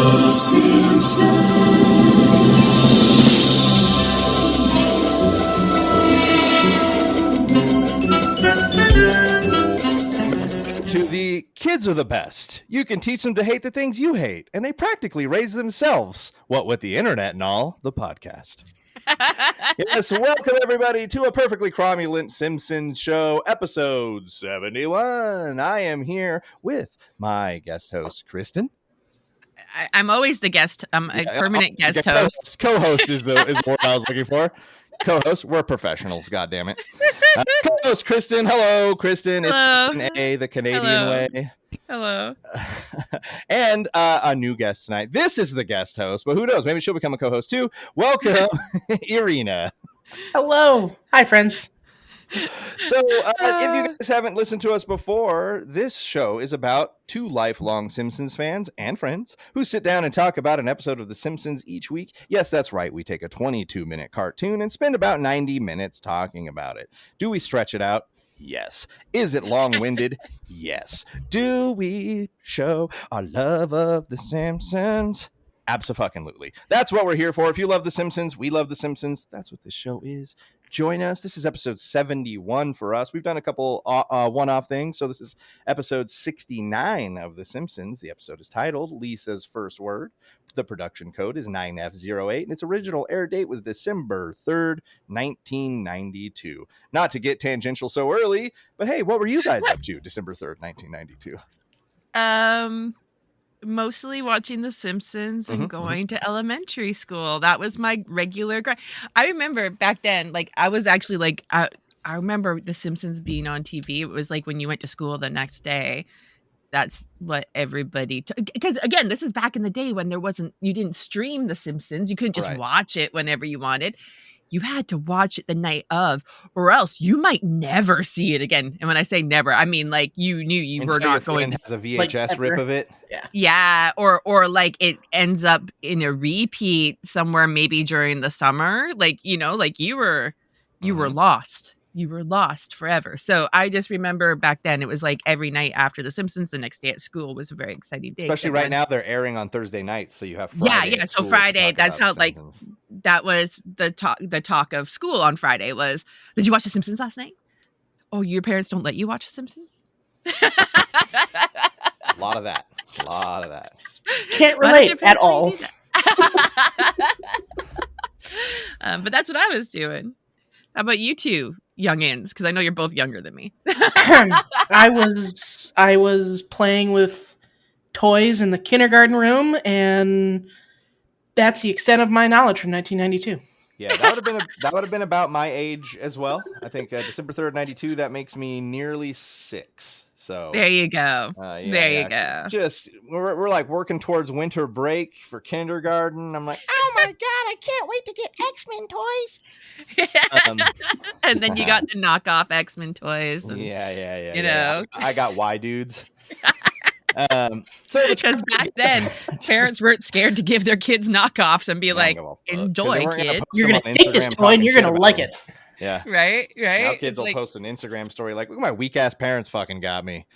To the kids are the best. You can teach them to hate the things you hate, and they practically raise themselves. What with the internet and all, the podcast. Yes, welcome everybody to a perfectly cromulent Simpsons show, episode 71. I am here with my guest host, Kristen. I'm always the guest. I'm a permanent guest host. Co-host is the word I was looking for. Co-host, we're professionals, goddammit. Co-host Kristen, hello, Kristen. It's Hello. Kristen A, the Canadian Hello. way. Hello. And a new guest tonight. This is the guest host, but who knows? Maybe she'll become a co-host too. Welcome, Erina. Hello. Hi, friends. So, if you guys haven't listened to us before, this show is about two lifelong Simpsons fans and friends who sit down and talk about an episode of The Simpsons each week. Yes, that's right. We take a 22-minute cartoon and spend about 90 minutes talking about it. Do we stretch it out? Yes. Is it long-winded? Yes. Do we show our love of The Simpsons? Abso-fucking-lutely. That's what we're here for. If you love The Simpsons, we love The Simpsons. That's what this show is. Join us. This is episode 71 for us. We've done a couple one-off things. So this is episode 69 of The Simpsons. The episode is titled Lisa's First Word. The production code is 9F08, and its original air date was December 3rd, 1992. Not to get tangential so early, but hey, what were you guys up to December 3rd, 1992? Mostly watching The Simpsons and going to elementary school. That was my regular grind. I remember back then, like, I was actually like, I remember The Simpsons being on TV. It was like when you went to school the next day. That's what everybody, because again, this is back in the day when you didn't stream The Simpsons. You couldn't just watch it whenever you wanted. You had to watch it the night of, or else you might never see it again. And when I say never, I mean like you knew you were not going to has a VHS rip of it. Yeah, or like it ends up in a repeat somewhere maybe during the summer. Like, you know, like you were lost. You were lost forever. So I just remember back then it was like every night after The Simpsons, the next day at school was a very exciting day. Especially right now, they're airing on Thursday nights, so you have Friday. Yeah. So Friday, that's how like that was the talk of school on Friday was. Did you watch The Simpsons last night? Oh, your parents don't let you watch The Simpsons? A lot of that. Can't relate at all. But that's what I was doing. How about you two youngins? Because I know you're both younger than me. I was playing with toys in the kindergarten room, and that's the extent of my knowledge from 1992. Yeah, that would have been about my age as well. I think December 3rd, 92. That makes me nearly 6. So there you go. You go. Just we're like working towards winter break for kindergarten. I'm like, oh my god, I can't wait to get X-Men toys. And then you got the knockoff X-Men toys. And, yeah. You know, I got Y dudes. So because back then parents weren't scared to give their kids knockoffs and be like, enjoy, kid. You're gonna take this toy and you're gonna like it. Yeah. Right. Now kids will post an Instagram story like, look at my weak ass parents fucking got me.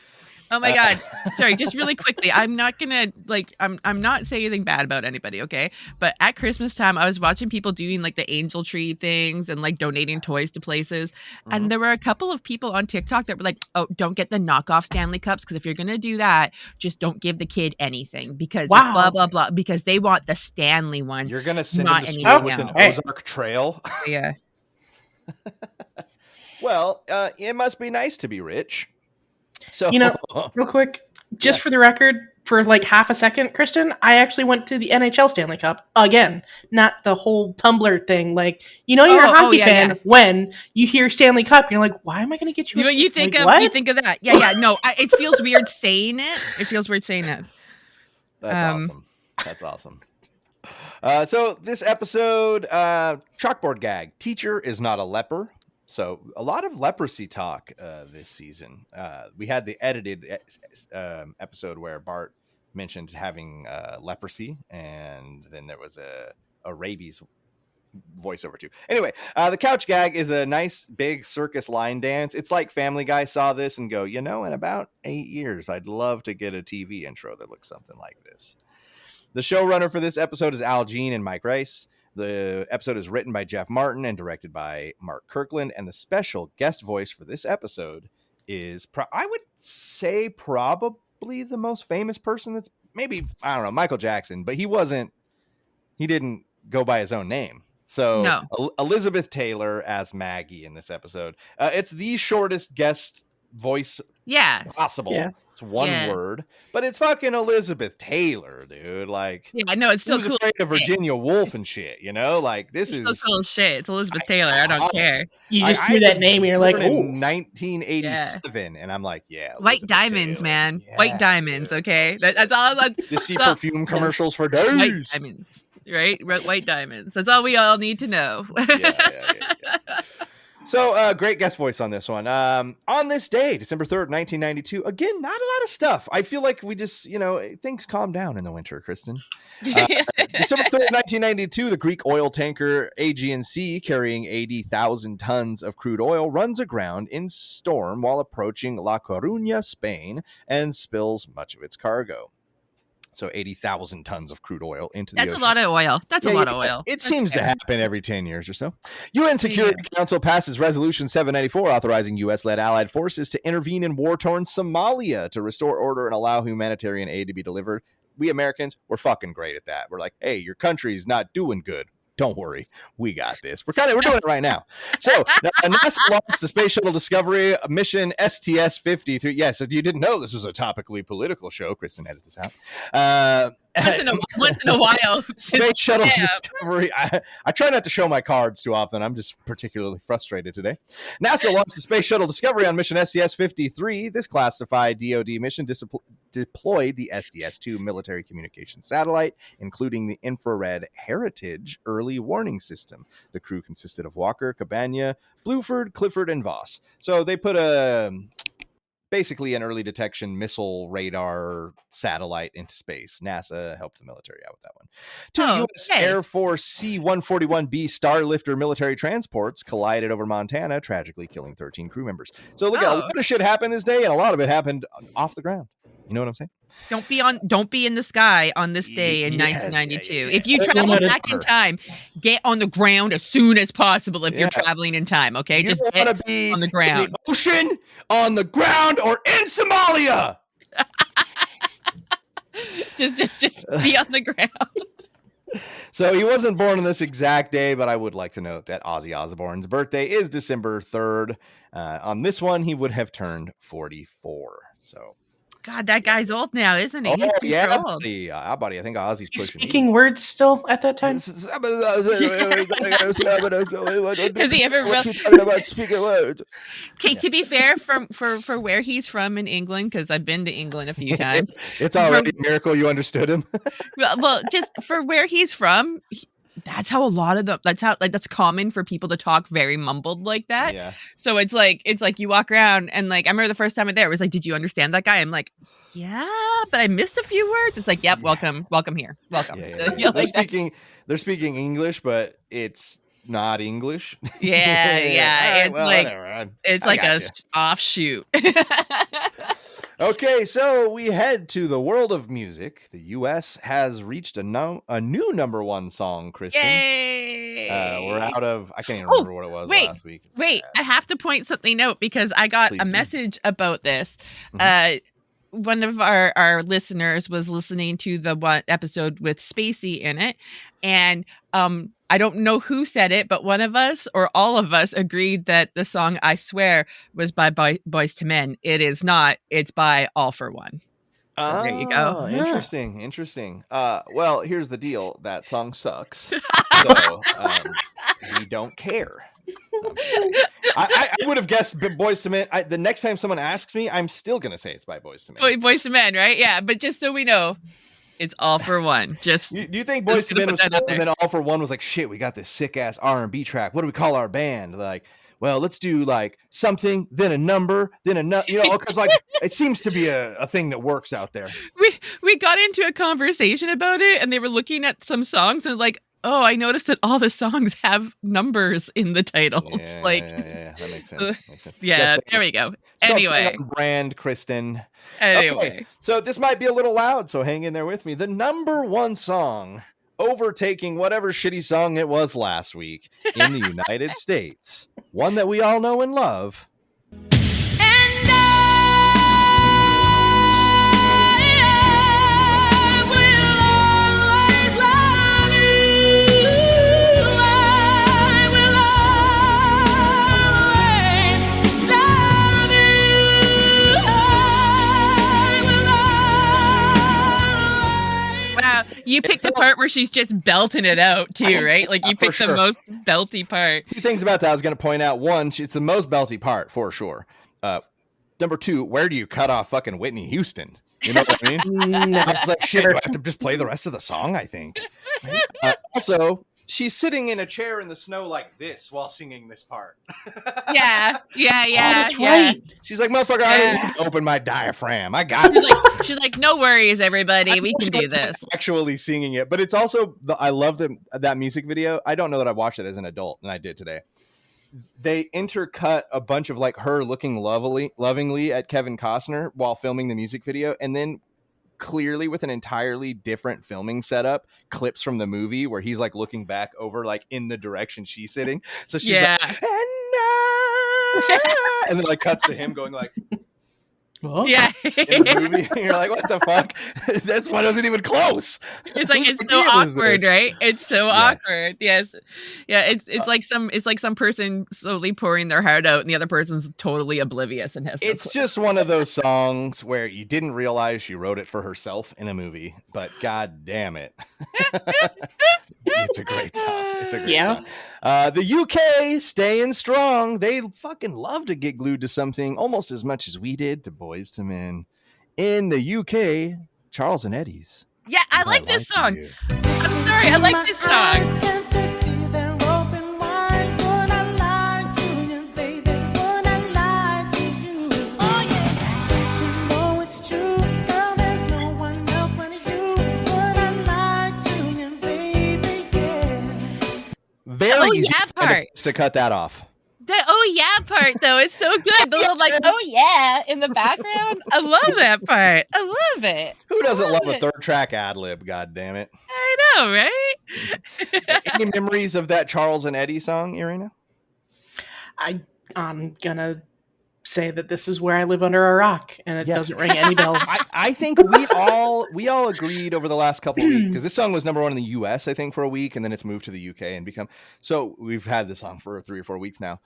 Oh my God. Sorry, just really quickly. I'm not gonna I'm not saying anything bad about anybody, okay? But at Christmas time, I was watching people doing like the angel tree things and like donating toys to places. And there were a couple of people on TikTok that were like, oh, don't get the knockoff Stanley Cups, because if you're gonna do that, just don't give the kid anything because blah blah blah, because they want the Stanley one. You're gonna send them to school with an Ozark trail. Yeah. Well, it must be nice to be rich. So, you know, real quick, just for the record, for like half a second, Kristen, I actually went to the NHL Stanley Cup again, not the whole Tumbler thing. Like, you know, you're a hockey fan when you hear Stanley Cup, you're like, why am I going to get you? You think of that? Yeah. No, it feels weird saying it. It feels weird saying it. That's awesome. So this episode, chalkboard gag. Teacher is not a leper. So a lot of leprosy talk this season. We had the edited episode where Bart mentioned having leprosy, and then there was a rabies voiceover too. Anyway, the couch gag is a nice big circus line dance. It's like Family Guy saw this and go, you know, in about 8 years, I'd love to get a TV intro that looks something like this. The showrunner for this episode is Al Jean and Mike Rice. The episode is written by Jeff Martin and directed by Mark Kirkland. And the special guest voice for this episode is, I would say, probably the most famous person. That's maybe, I don't know, Michael Jackson, but he didn't go by his own name. So No. Elizabeth Taylor as Maggie in this episode. It's the shortest guest voice possible. Yeah. It's one word, but it's fucking Elizabeth Taylor, dude. Like, yeah, no, it's still who's cool. afraid of Virginia Woolf and shit, you know? Like, this It's is still cool as shit. It's Elizabeth Taylor. I don't care. You just hear that name and you're like, in oh. 1987, and I'm like, yeah, White Elizabeth diamonds, Taylor. man. Yeah, White diamonds. dude. Okay, that's all. Just see perfume commercials for days. White diamonds, right? White diamonds. That's all we all need to know. Yeah. So, great guest voice on this one. On this day, December 3rd, 1992, again, not a lot of stuff. I feel like we just, things calm down in the winter, Kristen. December 3rd, 1992, the Greek oil tanker Aegean Sea, carrying 80,000 tons of crude oil, runs aground in storm while approaching La Coruña, Spain, and spills much of its cargo. So 80,000 tons of crude oil into the ocean. That's a lot of oil. That's a lot of oil. It seems to happen every 10 years or so. UN Security Council passes Resolution 794, authorizing U.S.-led allied forces to intervene in war-torn Somalia to restore order and allow humanitarian aid to be delivered. We Americans, we're fucking great at that. We're like, hey, your country's not doing good. Don't worry, we got this. We're doing it right now. So NASA launched the Space Shuttle Discovery mission STS-53. Yeah, so you didn't know this was a topically political show. Kristen, edit this out. Once in a while. Space Shuttle Discovery. I try not to show my cards too often. I'm just particularly frustrated today. NASA launched the Space Shuttle Discovery on mission STS-53. This classified DoD mission deployed the SDS-2 military communication satellite, including the infrared Heritage early warning system. The crew consisted of Walker, Cabana, Bluford, Clifford, and Voss. So they put basically an early detection missile radar satellite into space. NASA helped the military out with that one. Two U.S. Air Force C-141B Starlifter military transports collided over Montana, tragically killing 13 crew members. So look, a lot of shit happened this day, and a lot of it happened off the ground. You know what I'm saying? Don't be in the sky on this day in 1992. Yeah. If you travel back in time, get on the ground as soon as possible if you're traveling in time, okay? You just get be on the ground. In the ocean, on the ground, or in Somalia. just be on the ground. So he wasn't born on this exact day, but I would like to note that Ozzy Osbourne's birthday is December 3rd. On this one, he would have turned 44. So, God, that guy's old now, isn't he? Oh, He's yeah, old. buddy. I think Ozzy's pushing. Speaking words still at that time? Has he ever talking about speaking words? Okay, to be fair, for where he's from in England, because I've been to England a few times. It's already a miracle you understood him. Well, just for where he's from, that's how a lot of that's common for people to talk very mumbled like that. Yeah. So it's like you walk around and like I remember the first time I there it was like, did you understand that guy? I'm like, yeah, but I missed a few words. It's like, yep, welcome here, welcome. Yeah. They're speaking English, but it's not English. Yeah. Right, it's like a offshoot. Okay, so we head to the world of music. The U.S. has reached a new number one song, Kristen. Yay! We're out of... I can't even remember what it was last week. Wait, I have to point something out because I got a message about this. Mm-hmm. One of our listeners was listening to the one episode with Spacey in it, and I don't know who said it, but one of us or all of us agreed that the song "I Swear" was by Boyz II Men. It is not. It's by All for One. So there you go. Interesting. Well, here's the deal. That song sucks. So we don't care. I would have guessed Boyz II Men. The next time someone asks me, I'm still gonna say it's by Boyz II Men. Boyz II Men, right? Yeah, but just so we know, it's All for One. Just do you think Boyz II Men was full, and then All for One was like, shit, we got this sick ass R&B track. What do we call our band? Like, well, let's do like something, then a number, then a because like it seems to be a thing that works out there. We got into a conversation about it, and they were looking at some songs and like, oh, I noticed that all the songs have numbers in the titles. Yeah, that makes sense. Yeah, there we go. Anyway, brand, Kristen. Anyway, okay, so this might be a little loud, so hang in there with me. The number one song, overtaking whatever shitty song it was last week in the United States, one that we all know and love. You picked the part where she's just belting it out too, right? Like you picked the most belty part. Two things about that I was going to point out. One, it's the most belty part for sure. Number two, where do you cut off fucking Whitney Houston? You know what I mean? No. I was like, shit, do I have to just play the rest of the song, I think. Also, she's sitting in a chair in the snow like this while singing this part. Yeah. Oh, that's right. She's like, motherfucker, I didn't need to open my diaphragm. I got it. She's like, no worries, everybody. We can do this. Actually singing it. But it's also, I love that music video. I don't know that I watched it as an adult, and I did today. They intercut a bunch of like her looking lovingly at Kevin Costner while filming the music video, and then clearly with an entirely different filming setup, clips from the movie where he's like looking back over like in the direction she's sitting. So she's like, and then like cuts to him going like, oh. Yeah. in the movie. And you're like, what the fuck? This one wasn't even close. It's like it's so awkward, right? It's so awkward. Yes. Yeah, it's like some person slowly pouring their heart out and the other person's totally oblivious and has it's just one of those songs where you didn't realize she wrote it for herself in a movie, but god damn it. It's a great song. It's a great song. The UK staying strong. They fucking love to get glued to something almost as much as we did to Boys to Men. In the UK, Charles and Eddie's. Yeah, I like this song. I'm sorry, I like this song. Very part to cut that off. The part though, it's so good. The little like in the background. I love that part. I love it. Who doesn't love a third track ad lib? God damn it! I know, right? Any memories of that Charles and Eddie song, Erina? I'm gonna say that this is where I live under a rock, and it doesn't ring any bells. I think we all agreed over the last couple of weeks, because this song was number one in the US, I think, for a week, and then it's moved to the UK and become. So we've had this song for 3 or 4 weeks now.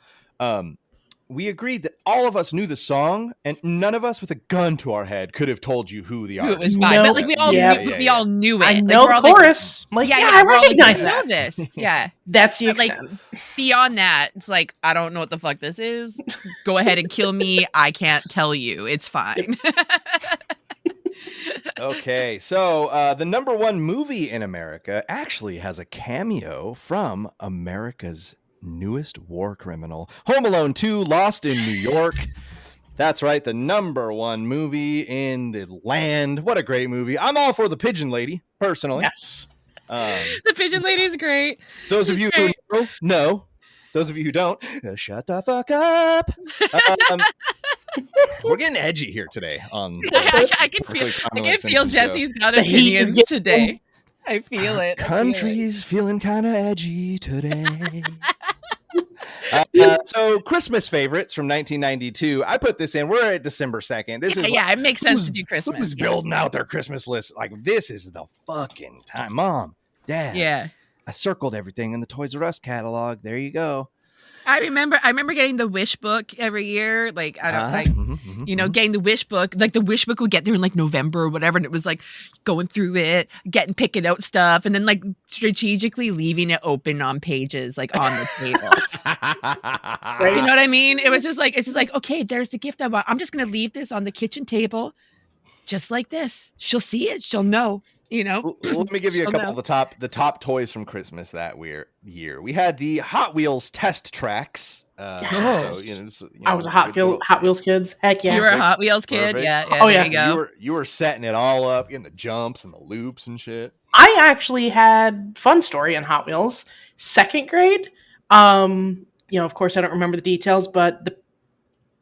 We agreed that all of us knew the song, and none of us with a gun to our head could have told you who the artist was. It was fine, but like we all knew it. I know the chorus. Like, I recognize that. This. Yeah, that's the extent. Like beyond that, it's like I don't know what the fuck this is. Go ahead and kill me. I can't tell you. It's fine. Okay, so the number one movie in America actually has a cameo from America's newest war criminal, Home Alone 2, Lost in New York. That's right, the number one movie in the land. What a great movie. I'm all for the Pigeon Lady, personally. Yes. The Pigeon Lady is great. Those of you who know. Those of you who don't, shut the fuck up. We're getting edgy here today. I can feel Jesse's got opinions today. I feel it. Country's feeling kind of edgy today. So Christmas favorites from 1992. I put this in. We're at December 2nd. It makes sense to do Christmas. Who's building out their Christmas list? Like, this is the fucking time. Mom, Dad. Yeah. I circled everything in the Toys R Us catalog. There you go. I remember getting the Wish book every year. Like, I don't getting the Wish book. Like, the Wish book would get there in like November or whatever. And it was like going through it, picking out stuff, and then like strategically leaving it open on pages, like on the table. Right? You know what I mean? It's just like, okay, there's the gift I want. I'm just going to leave this on the kitchen table just like this. She'll see it. She'll know. You know, let me give you a couple of the top toys from Christmas that year. We had the Hot Wheels test tracks. I was a Hot Wheels kids. Heck yeah, you were a Hot Wheels kid. Perfect. Yeah. Oh there yeah, you go. You were setting it all up, getting the jumps and the loops and shit. I actually had Fun Story in Hot Wheels, second grade. Of course, I don't remember the details, but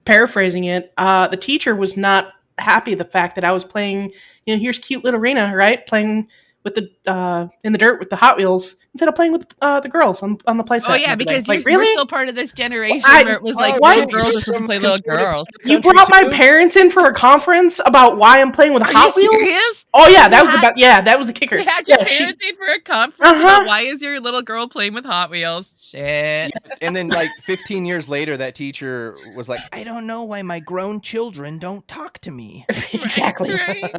paraphrasing it, the teacher was not happy the fact that I was playing. Here's cute little Erina, right, playing with the in the dirt with the Hot Wheels instead of playing with the girls on the playset. Oh yeah, because like, we're really? still part of this generation where it was like what? little girls are supposed to play little girls. You brought my parents in for a conference about why I'm playing with Hot Wheels? Serious? Oh yeah, that was the kicker. You had your parents in for a conference about why is your little girl playing with Hot Wheels? Shit. Yeah, and then 15 years later, that teacher was like, I don't know why my grown children don't talk to me. Exactly. Right.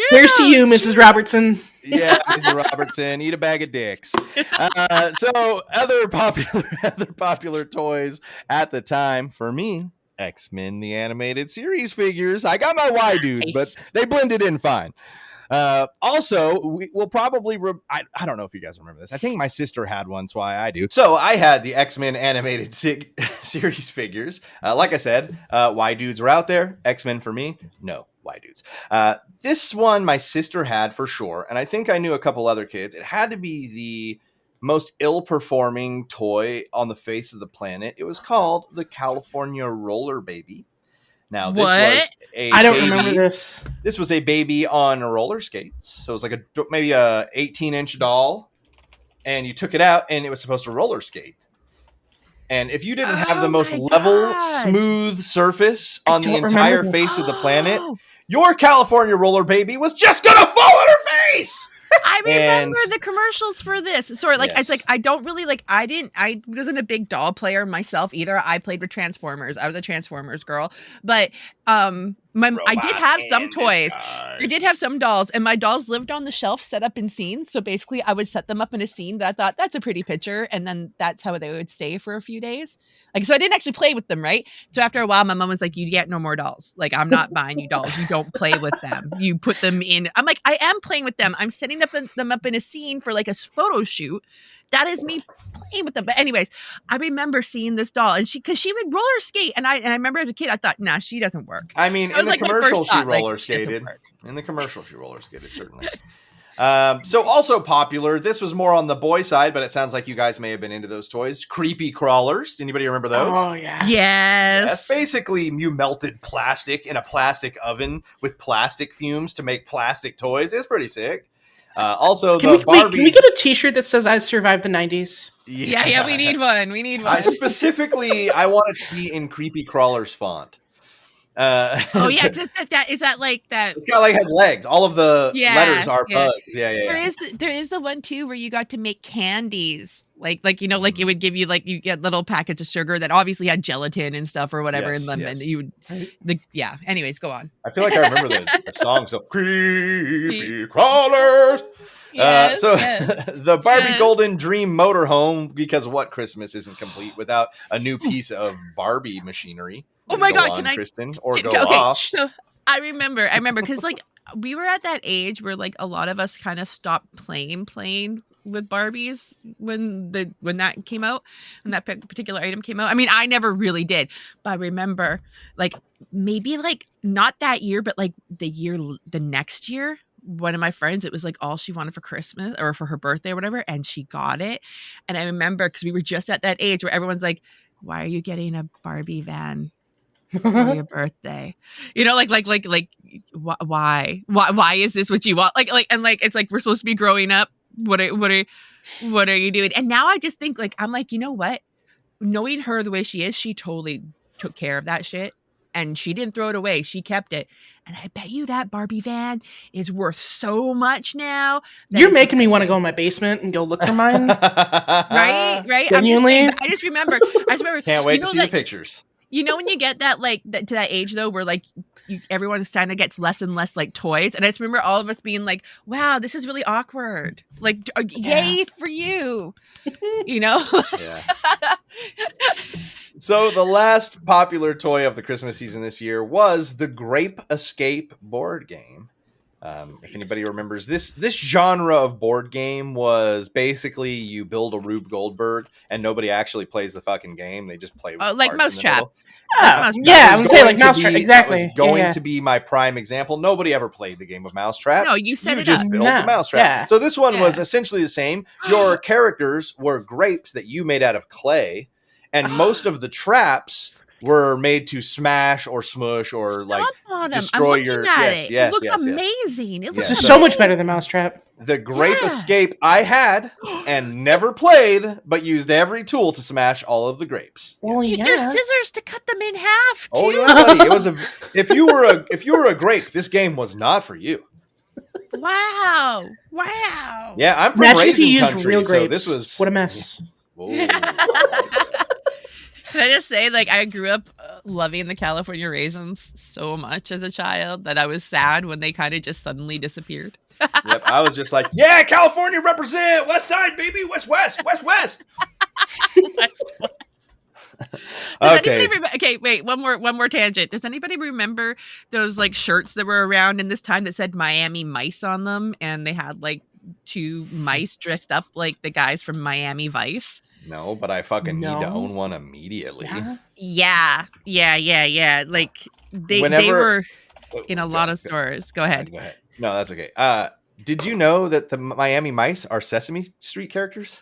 Here's to you, Mrs. Robertson. Yeah, Mrs. Robertson, eat a bag of dicks. So other popular toys at the time for me, X-Men the animated series figures. I got my Y dudes, but they blended in fine. Also, we'll probably I don't know if you guys remember this. I think my sister had one, so I do. So I had the X-Men animated series figures. Like I said, Y dudes were out there. X-Men for me, no Y dudes. This one my sister had for sure, and I think I knew a couple other kids. It had to be the most ill-performing toy on the face of the planet. It was called the California Roller Baby. Now, this was I don't remember this. This was a baby on roller skates. So it was like maybe a 18-inch doll, and you took it out, and it was supposed to roller skate. And if you didn't have the most level, smooth surface on the entire face of the planet, your California Roller Baby was just gonna fall on her face. I remember the commercials for this. Sorry, it's like I don't really I wasn't a big doll player myself either. I played with Transformers. I was a Transformers girl. But I did have some toys. I did have some dolls, and my dolls lived on the shelf set up in scenes. So basically I would set them up in a scene that I thought that's a pretty picture, and then that's how they would stay for a few days. So I didn't actually play with them, right? So after a while, my mom was like, you get no more dolls. I'm not buying you dolls. You don't play with them. You put them in. I'm like, I am playing with them. I'm setting them up in a scene for a photo shoot. That is me playing with them. But anyways, I remember seeing this doll, and because she would roller skate, and I remember as a kid, I thought, nah, she doesn't work. I mean, in the commercial, she roller skated. In the commercial, she roller skated, certainly. So also popular, this was more on the boy side, but it sounds like you guys may have been into those toys. Creepy crawlers. Anybody remember those? Oh, yeah. Yes. Basically, you melted plastic in a plastic oven with plastic fumes to make plastic toys. It's pretty sick. Also, Barbie. Can we get a T-shirt that says "I survived the '90s"? Yeah. We need one. Specifically, I want it to be in Creepy Crawler's font. Yeah, that is that like that. It's got has legs. All of the letters are bugs. Yeah. There is the one too where you got to make candies. It would give you you get little packets of sugar that obviously had gelatin and stuff or whatever in them, and you would Anyways, go on. I feel like I remember the song. So Creepy Crawlers. The Barbie Golden Dream Motorhome, because what Christmas isn't complete without a new piece of Barbie machinery. Oh my God! Kristen, go off? So I remember because we were at that age where a lot of us kind of stopped playing with Barbies when that came out, when that particular item came out. I mean, I never really did, but I remember maybe not that year, but the next year. One of my friends, it was all she wanted for Christmas or for her birthday or whatever, and she got it. And I remember because we were just at that age where everyone's like, "Why are you getting a Barbie van for your birthday?" Why is this what you want? It's we're supposed to be growing up. What are you doing? And now I just think I'm you know what? Knowing her the way she is, she totally took care of that shit. And she didn't throw it away. She kept it. And I bet you that Barbie van is worth so much now. You're making me want to go in my basement and go look for mine. Right? Genuinely? I just remember. Can't wait to see the pictures. You know when you get that to that age though, where everyone's kind of gets less and less toys, and I just remember all of us being like, "Wow, this is really awkward." Yay for you, Yeah. So the last popular toy of the Christmas season this year was the Grape Escape board game. If anybody remembers this genre of board game was basically you build a Rube Goldberg and nobody actually plays the fucking game. They just play with like parts in the Mousetrap. middle. Yeah, I would say like Mousetrap. Exactly. That was going to be my prime example. Nobody ever played the game of Mousetrap. No, you set it just up. built the Mousetrap. Yeah. So this one was essentially the same. Your characters were grapes that you made out of clay, and most of the traps were made to smash or smush or like destroy your. Yes, it looks amazing. It looks so much better than Mousetrap. The Grape Escape I had and never played, but used every tool to smash all of the grapes. Well, There's scissors to cut them in half. Too. Oh yeah, buddy. It was if you were a grape, this game was not for you. Wow. Yeah, I'm from Imagine if you raisin used country, real grapes. so this was what a mess. Can I just say, like, I grew up loving the California raisins so much as a child that I was sad when they kind of just suddenly disappeared. Yep, I was just like, yeah, California represent, West Side, baby, West. West. Okay. Okay, wait, one more tangent. Does anybody remember those like shirts that were around in this time that said Miami Mice on them, and they had like two mice dressed up like the guys from Miami Vice? No, but I fucking need to own one immediately. Yeah. Like they were in a lot of stores. Go ahead. No, that's okay. Did you know that the Miami Mice are Sesame Street characters?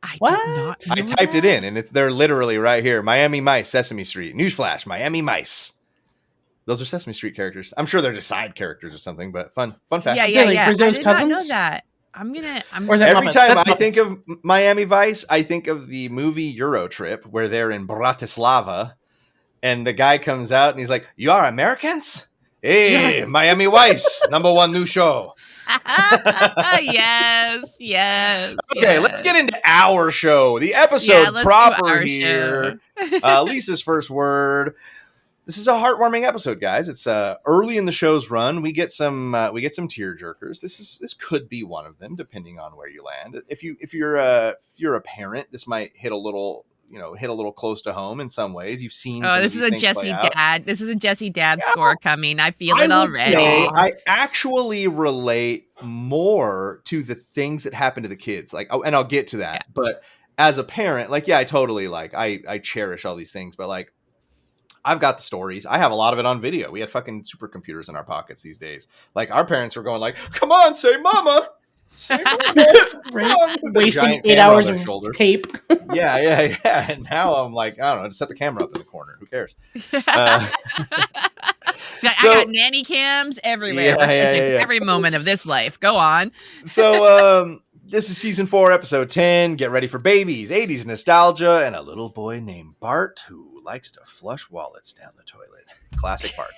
I did not. I typed it in, and they're literally right here. Miami Mice, Sesame Street. Newsflash: Miami Mice. Those are Sesame Street characters. I'm sure they're just side characters or something, but fun fact. Yeah. I did not know that. Every time I think of Miami Vice, I think of the movie Euro Trip, where they're in Bratislava, and the guy comes out and he's like, "You are Americans? Hey, Miami Vice, #1 new show." yes. Okay, let's get into our show. The episode proper here. Lisa's first word. This is a heartwarming episode, guys. It's early in the show's run. We get some tear jerkers. This could be one of them, depending on where you land. If you're a parent, this might hit a little close to home in some ways. You've seen. This is a Jesse dad. This is a Jesse dad score coming. I feel it already. I actually relate more to the things that happen to the kids. Like, and I'll get to that. Yeah. But as a parent, like, yeah, I totally I cherish all these things. But like, I've got the stories. I have a lot of it on video. We had fucking supercomputers in our pockets these days. Like, our parents were going like, "Come on, say mama." Wasting 8 hours of tape. Yeah. And now I'm like, I don't know, just set the camera up in the corner. Who cares? I got nanny cams everywhere. Every moment of this life. Go on. So this is season 4, episode 10. Get ready for babies, 80s nostalgia, and a little boy named Bart who likes to flush wallets down the toilet. Classic Bart.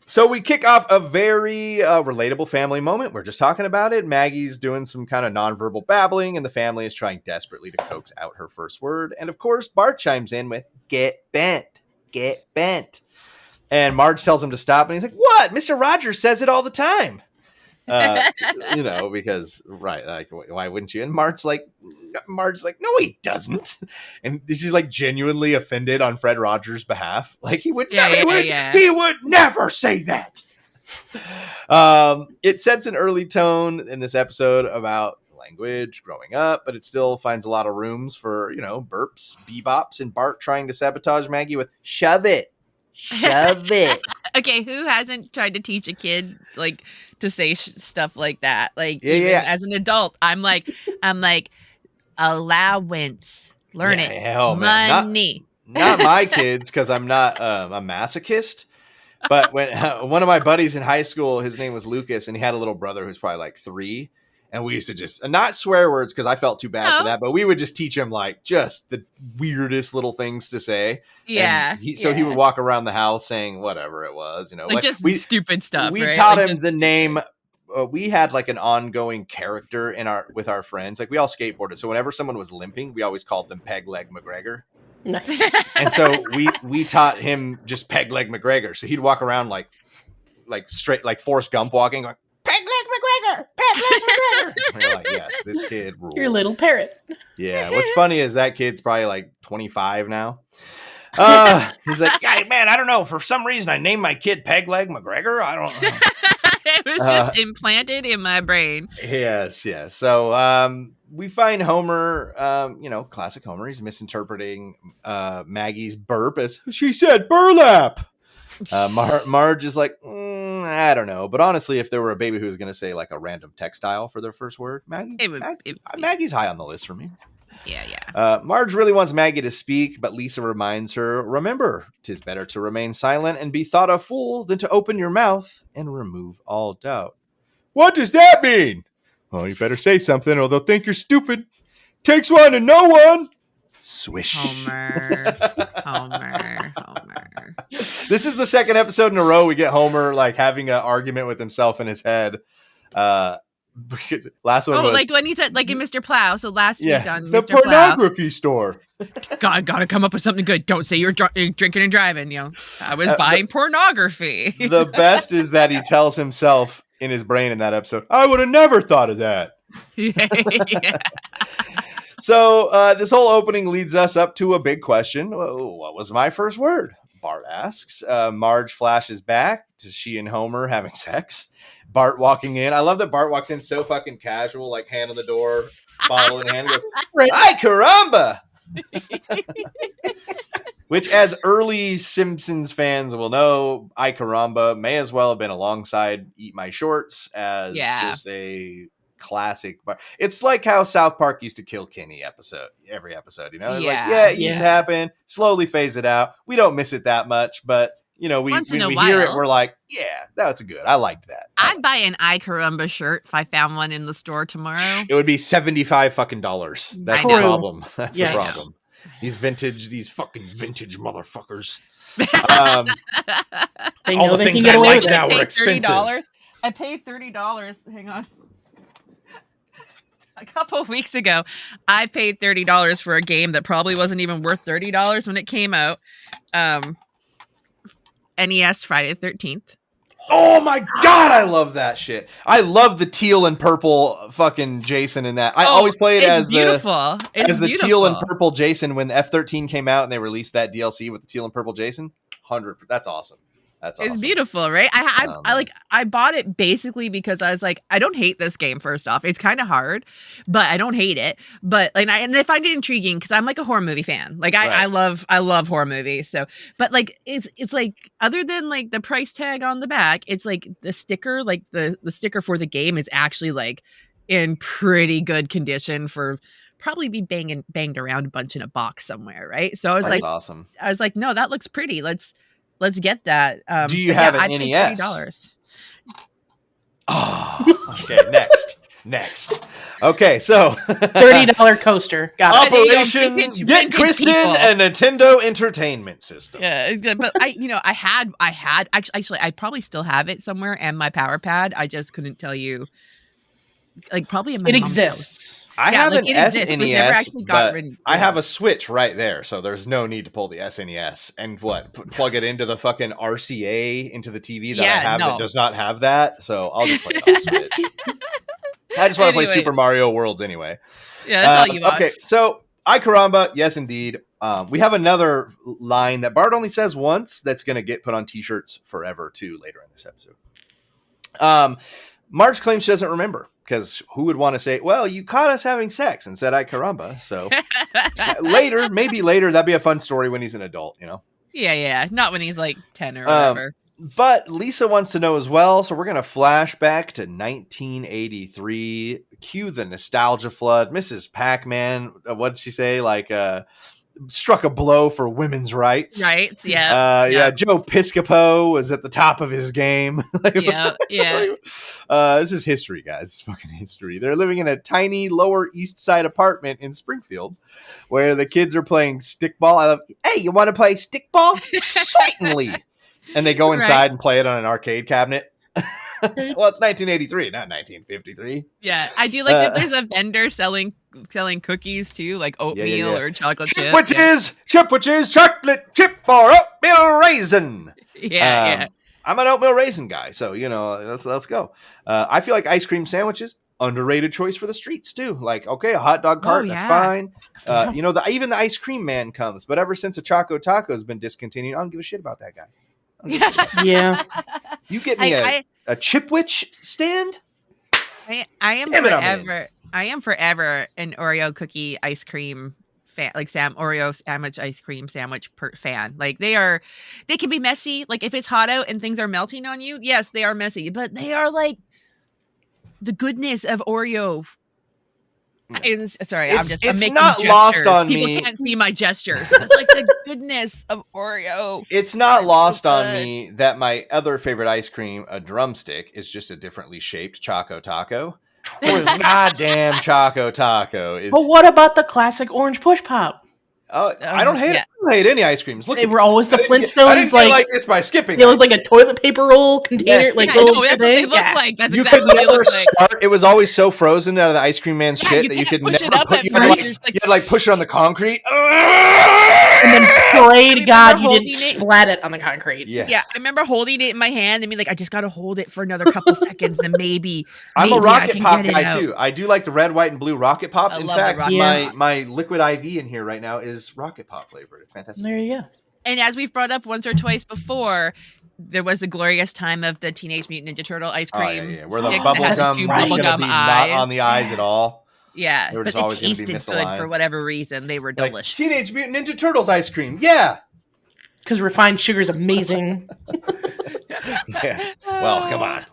So we kick off a very relatable family moment. We're just talking about it. Maggie's doing some kind of nonverbal babbling, and the family is trying desperately to coax out her first word. And of course, Bart chimes in with, "Get bent, get bent." And Marge tells him to stop, and he's like, "What? Mr. Rogers says it all the time." Because, right, like, why wouldn't you? And Marge's like, "No, he doesn't." And she's like genuinely offended on Fred Rogers' behalf. Like, he would never say that. It sets an early tone in this episode about language, growing up, but it still finds a lot of rooms for, burps, bebops, and Bart trying to sabotage Maggie with "shove it. Shove it." Okay, who hasn't tried to teach a kid like to say stuff like that? Like, as an adult, I'm like, allowance, learn it, money. Not my kids, because I'm not a masochist. But when one of my buddies in high school, his name was Lucas, and he had a little brother who's probably like 3. And we used to just not swear words because I felt too bad for that, but we would just teach him like just the weirdest little things to say. Yeah. So he would walk around the house saying whatever it was, like just stupid stuff. We taught him the name. We had like an ongoing character with our friends. Like, we all skateboarded. So whenever someone was limping, we always called them Peg Leg McGregor. Nice. And so we taught him just Peg Leg McGregor. So he'd walk around like straight, like Forrest Gump walking, going, "Peg Leg McGregor, Peg Leg McGregor." And you're like, yes, this kid rules. Your little parrot. Yeah. What's funny is that kid's probably like 25 now. He's like, "Man, I don't know. For some reason, I named my kid Peg Leg McGregor. I don't know." It was just implanted in my brain. Yes. So we find Homer, classic Homer. He's misinterpreting Maggie's burp as she said burlap. Marge is like, I don't know. But honestly, if there were a baby who was going to say like a random textile for their first word, Maggie's high on the list for me. Yeah. Marge really wants Maggie to speak, but Lisa reminds her, remember, 'tis better to remain silent and be thought a fool than to open your mouth and remove all doubt. What does that mean? Well, you better say something or they'll think you're stupid. Takes one to know one. Swish. Homer. This is the second episode in a row we get Homer like having an argument with himself in his head. Last one was like when he said like in Mr. Plow. So last week on the Mr. pornography store. Gotta come up with something good. Don't say you're drinking and driving. I was buying pornography. The best is that he tells himself in his brain in that episode, I would have never thought of that. Yeah. So this whole opening leads us up to a big question. What was my first word? Bart asks. Marge flashes back to she and Homer having sex. Bart walking in. I love that Bart walks in so fucking casual, like hand on the door, bottle in hand, goes, ay caramba! Which, as early Simpsons fans will know, ay caramba may as well have been alongside Eat My Shorts as just a classic. It's like how South Park used to kill Kenny every episode, it used to happen, slowly phase it out. We don't miss it that much, but when we hear it, we're like, yeah, that's good. I liked that. I'd buy an ay caramba shirt if I found one in the store tomorrow. It would be $75 fucking. That's the problem. That's the problem. These fucking vintage motherfuckers. They know they can get away with it. Now are expensive. I paid $30. Hang on. A couple of weeks ago, I paid $30 for a game that probably wasn't even worth $30 when it came out. NES Friday the 13th. Oh my God, I love that shit. I love the teal and purple fucking Jason in that. I always played as the teal and purple Jason when F-13 came out and they released that DLC with the teal and purple Jason. 100. That's awesome. That's awesome. It's beautiful, right? I bought it basically because I was like, I don't hate this game. First off, it's kind of hard, but I don't hate it. But and I find it intriguing because I'm like a horror movie fan. Like I love horror movies. So, but like it's like other than like the price tag on the back, it's like the sticker, like the sticker for the game is actually like in pretty good condition for probably be banged around a bunch in a box somewhere, right? So I was awesome. I was like, no, that looks pretty. Let's get that. Do you have an NES? $30. Oh, okay. Next. Okay, so $30 coaster. Got it. Operation Get Kristen a Nintendo Entertainment System. Yeah, but I probably still have it somewhere, and my power pad. I just couldn't tell you. Like probably in my mom's exists. house. I have an SNES, but I have a Switch right there, so there's no need to pull the SNES and plug it into the fucking RCA into the TV that I have that does not have that. So I'll just play it on the Switch. I just want to play Super Mario Worlds anyway. Yeah, that's all you want. Okay, so ay caramba, yes indeed. We have another line that Bart only says once that's going to get put on T-shirts forever too later in this episode. Marge claims she doesn't remember. Because who would want to say, well, you caught us having sex and said, ay caramba. So maybe later, that'd be a fun story when he's an adult, Yeah. Not when he's like 10 or whatever. But Lisa wants to know as well. So we're going to flash back to 1983. Cue the nostalgia flood. Mrs. Pac-Man, what did she say? Like, struck a blow for women's rights. Rights, yeah. Joe Piscopo was at the top of his game. Yeah. This is history, guys. It's fucking history. They're living in a tiny Lower East Side apartment in Springfield where the kids are playing stickball. I love, hey, you want to play stickball? Certainly. And they go inside and play it on an arcade cabinet. Well, it's 1983, not 1953. Yeah, I do like that there's a vendor selling cookies too, like oatmeal or chocolate chip. Which is chocolate chip or oatmeal raisin. Yeah. I'm an oatmeal raisin guy, so let's go. I feel like ice cream sandwiches, underrated choice for the streets too. Like, okay, a hot dog cart, that's fine. Even the ice cream man comes, but ever since a Choco Taco has been discontinued, I don't give a shit about that guy. Yeah. You get me Chipwich stand? I am Damn it, I'm in. forever. I am forever an Oreo cookie ice cream fan, like Oreo sandwich ice cream sandwich fan. Like they can be messy. Like if it's hot out and things are melting on you, yes, they are messy, but they are like the goodness of Oreo. Sorry, I'm making not gestures. lost on People me. People can't see my gestures. It's like the goodness of Oreo. It's not lost on me that my other favorite ice cream, a drumstick, is just a differently shaped Choco Taco. Goddamn Choco Taco is. But what about the classic orange push pop? I don't hate it. I don't hate any ice creams. Look, they were always the Flintstones. I didn't get like this by skipping. It was like a toilet paper roll container. Yes. Like that's what they look like. That's you exactly could what they never look like. start. It was always so frozen out of the ice cream man's shit that you could push never it up put. at You first. had to like push it on the concrete. And then pray to God you didn't splat it on the concrete. Yes. Yeah, I remember holding it in my hand and being like, I just got to hold it for another couple seconds, then maybe. I'm a rocket I pop guy too. I do like the red, white, and blue rocket pops. In fact, Rocket my liquid IV in here right now is rocket pop flavored. It's fantastic. There you go. And as we've brought up once or twice before, there was a glorious time of the Teenage Mutant Ninja Turtle ice cream. Where the bubble gum was going to be not on the eyes at all. Yeah, but it tasted good for whatever reason. They were delicious. Like, Teenage Mutant Ninja Turtles ice cream. Yeah. Because refined sugar is amazing. Yes. Well, come on.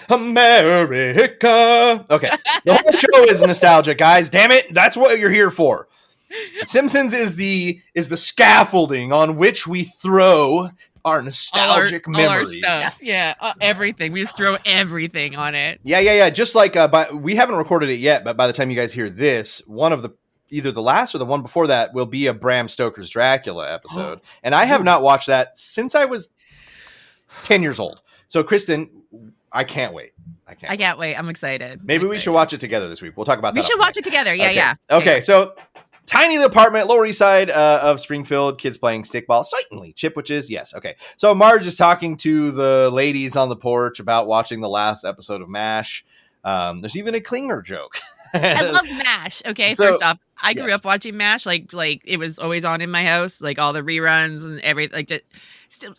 America. Okay. The whole show is nostalgia, guys. Damn it. That's what you're here for. Simpsons is the scaffolding on which we throw our nostalgic memories. All our stuff. Yeah, everything. We just throw everything on it. Yeah. Just like, we haven't recorded it yet, but by the time you guys hear this, one of the either the last or the one before that will be a Bram Stoker's Dracula episode. And I have not watched that since I was 10 years old. So, Kristen, I can't wait. I can't wait. I'm excited. Maybe we should watch it together this week. We'll talk about that. We should watch it together. Yeah. Okay, so tiny little apartment, Lower East Side of Springfield, kids playing stickball. Certainly. Chipwiches, yes. Okay. So Marge is talking to the ladies on the porch about watching the last episode of MASH. There's even a Klinger joke. I love MASH. Okay, so, first off, I grew up watching MASH. Like it was always on in my house, like all the reruns and everything. Like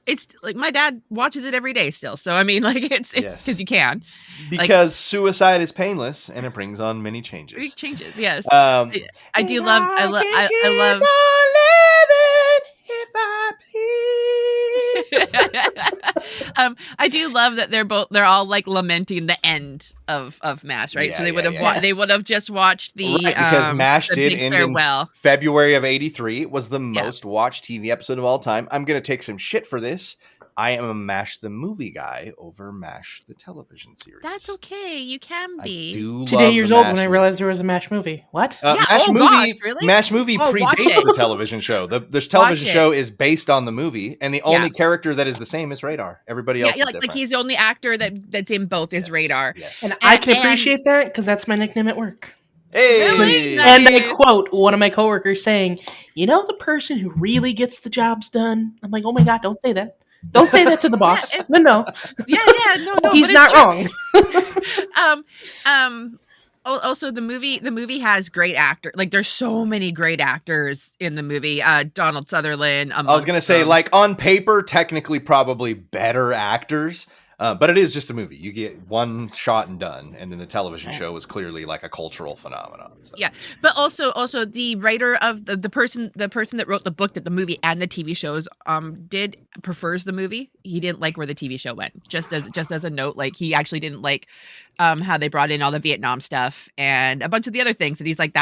it's like my dad watches it every day still. So I mean, like it's because you can. Because suicide is painless and it brings on many changes. Big changes, yes. I do love. I love. If I please. I do love that they're all like lamenting the end of MASH, right? Yeah, so they would have just watched the because MASH the did big end farewell. in February of '83. It was the most watched TV episode of all time. I'm gonna take some shit for this. I am a MASH the movie guy over MASH the television series. That's okay. You can be. I do Today love years the old MASH when I realized there was a MASH movie. What? MASH movie. Gosh, really? MASH movie predates the television show. The television show is based on the movie, and the only character that is the same is Radar. Everybody else, is like he's the only actor that's in both is Radar. Yes. And I can appreciate that because that's my nickname at work. Hey, really? And I quote one of my coworkers saying, "You know, the person who really gets the jobs done." I'm like, "Oh my God, don't say that." Don't say that to the boss. No. No. He's not wrong. Also, the movie has great actors. Like, there's so many great actors in the movie. Donald Sutherland. I was gonna say, like on paper, technically, probably better actors. But it is just a movie. You get one shot and done, and then the television show was clearly like a cultural phenomenon. So. Yeah, but also the writer of the person that wrote the book that the movie and the TV shows prefers the movie. He didn't like where the TV show went. Just as a note, like he actually didn't like how they brought in all the Vietnam stuff and a bunch of the other things. And he's like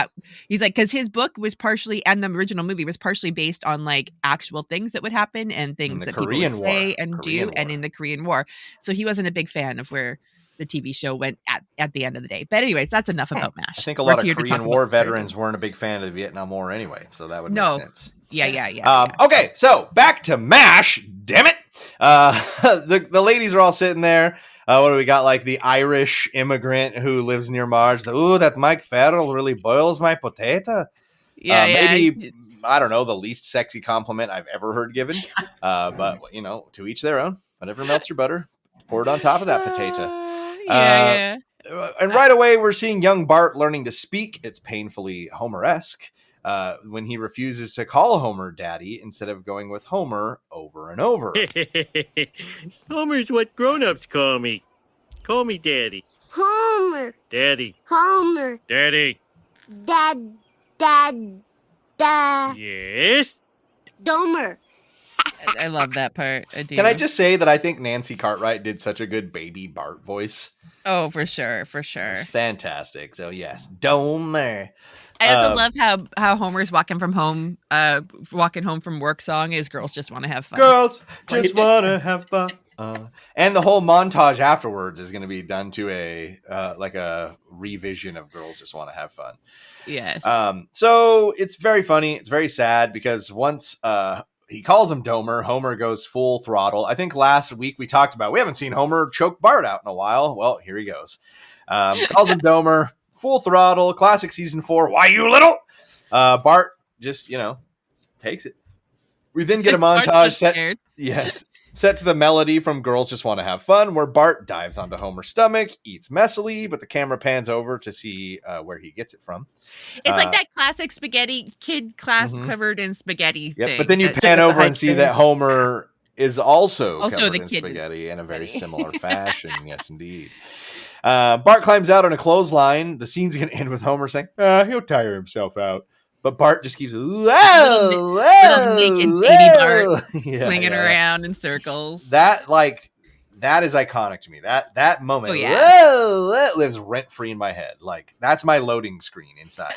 because his book was partially, and the original movie was partially based on like actual things that would happen and things that people would say and do, and in the Korean War. So he wasn't a big fan of where the TV show went at the end of the day. But anyways, that's enough about MASH. I think a lot of Korean War veterans weren't a big fan of the Vietnam War anyway, so that would make sense. Yeah. Okay, so back to MASH. Damn it! The ladies are all sitting there. What do we got? Like the Irish immigrant who lives near Marge. That Mike Farrell really boils my potato. Maybe I don't know, the least sexy compliment I've ever heard given. But to each their own. Whatever melts your butter, pour it on top of that potato. And right away, we're seeing young Bart learning to speak. It's painfully Homer-esque when he refuses to call Homer Daddy instead of going with Homer over and over. Homer's what grown-ups call me. Call me Daddy. Homer. Daddy. Homer. Daddy. Dad. Yes? Domer. I love that part. I do. Can I just say that I think Nancy Cartwright did such a good baby Bart voice? Oh, for sure, for sure. Fantastic. So yes, Domer. I also love how Homer's walking home from work song is "Girls Just Want to Have Fun." Girls just want to have fun. And the whole montage afterwards is going to be done to a like a revision of Girls Just Want to Have Fun. Yes. So it's very funny. It's very sad because once he calls him Domer, Homer goes full throttle. I think last week we talked about we haven't seen Homer choke Bart out in a while. Well, here he goes. Calls him Domer, full throttle, classic season 4. Why you little? Bart just takes it. We then get a montage set. Yes. Set to the melody from Girls Just Want to Have Fun, where Bart dives onto Homer's stomach, eats messily, but the camera pans over to see where he gets it from. It's like that classic spaghetti kid class covered in spaghetti thing. But then you pan over and see that Homer is also covered in spaghetti in a very similar fashion. Yes, indeed. Bart climbs out on a clothesline. The scene's going to end with Homer saying, he'll tire himself out. But Bart just keeps little naked baby Bart swinging around in circles. That is iconic to me. That moment lives rent free in my head. Like that's my loading screen inside.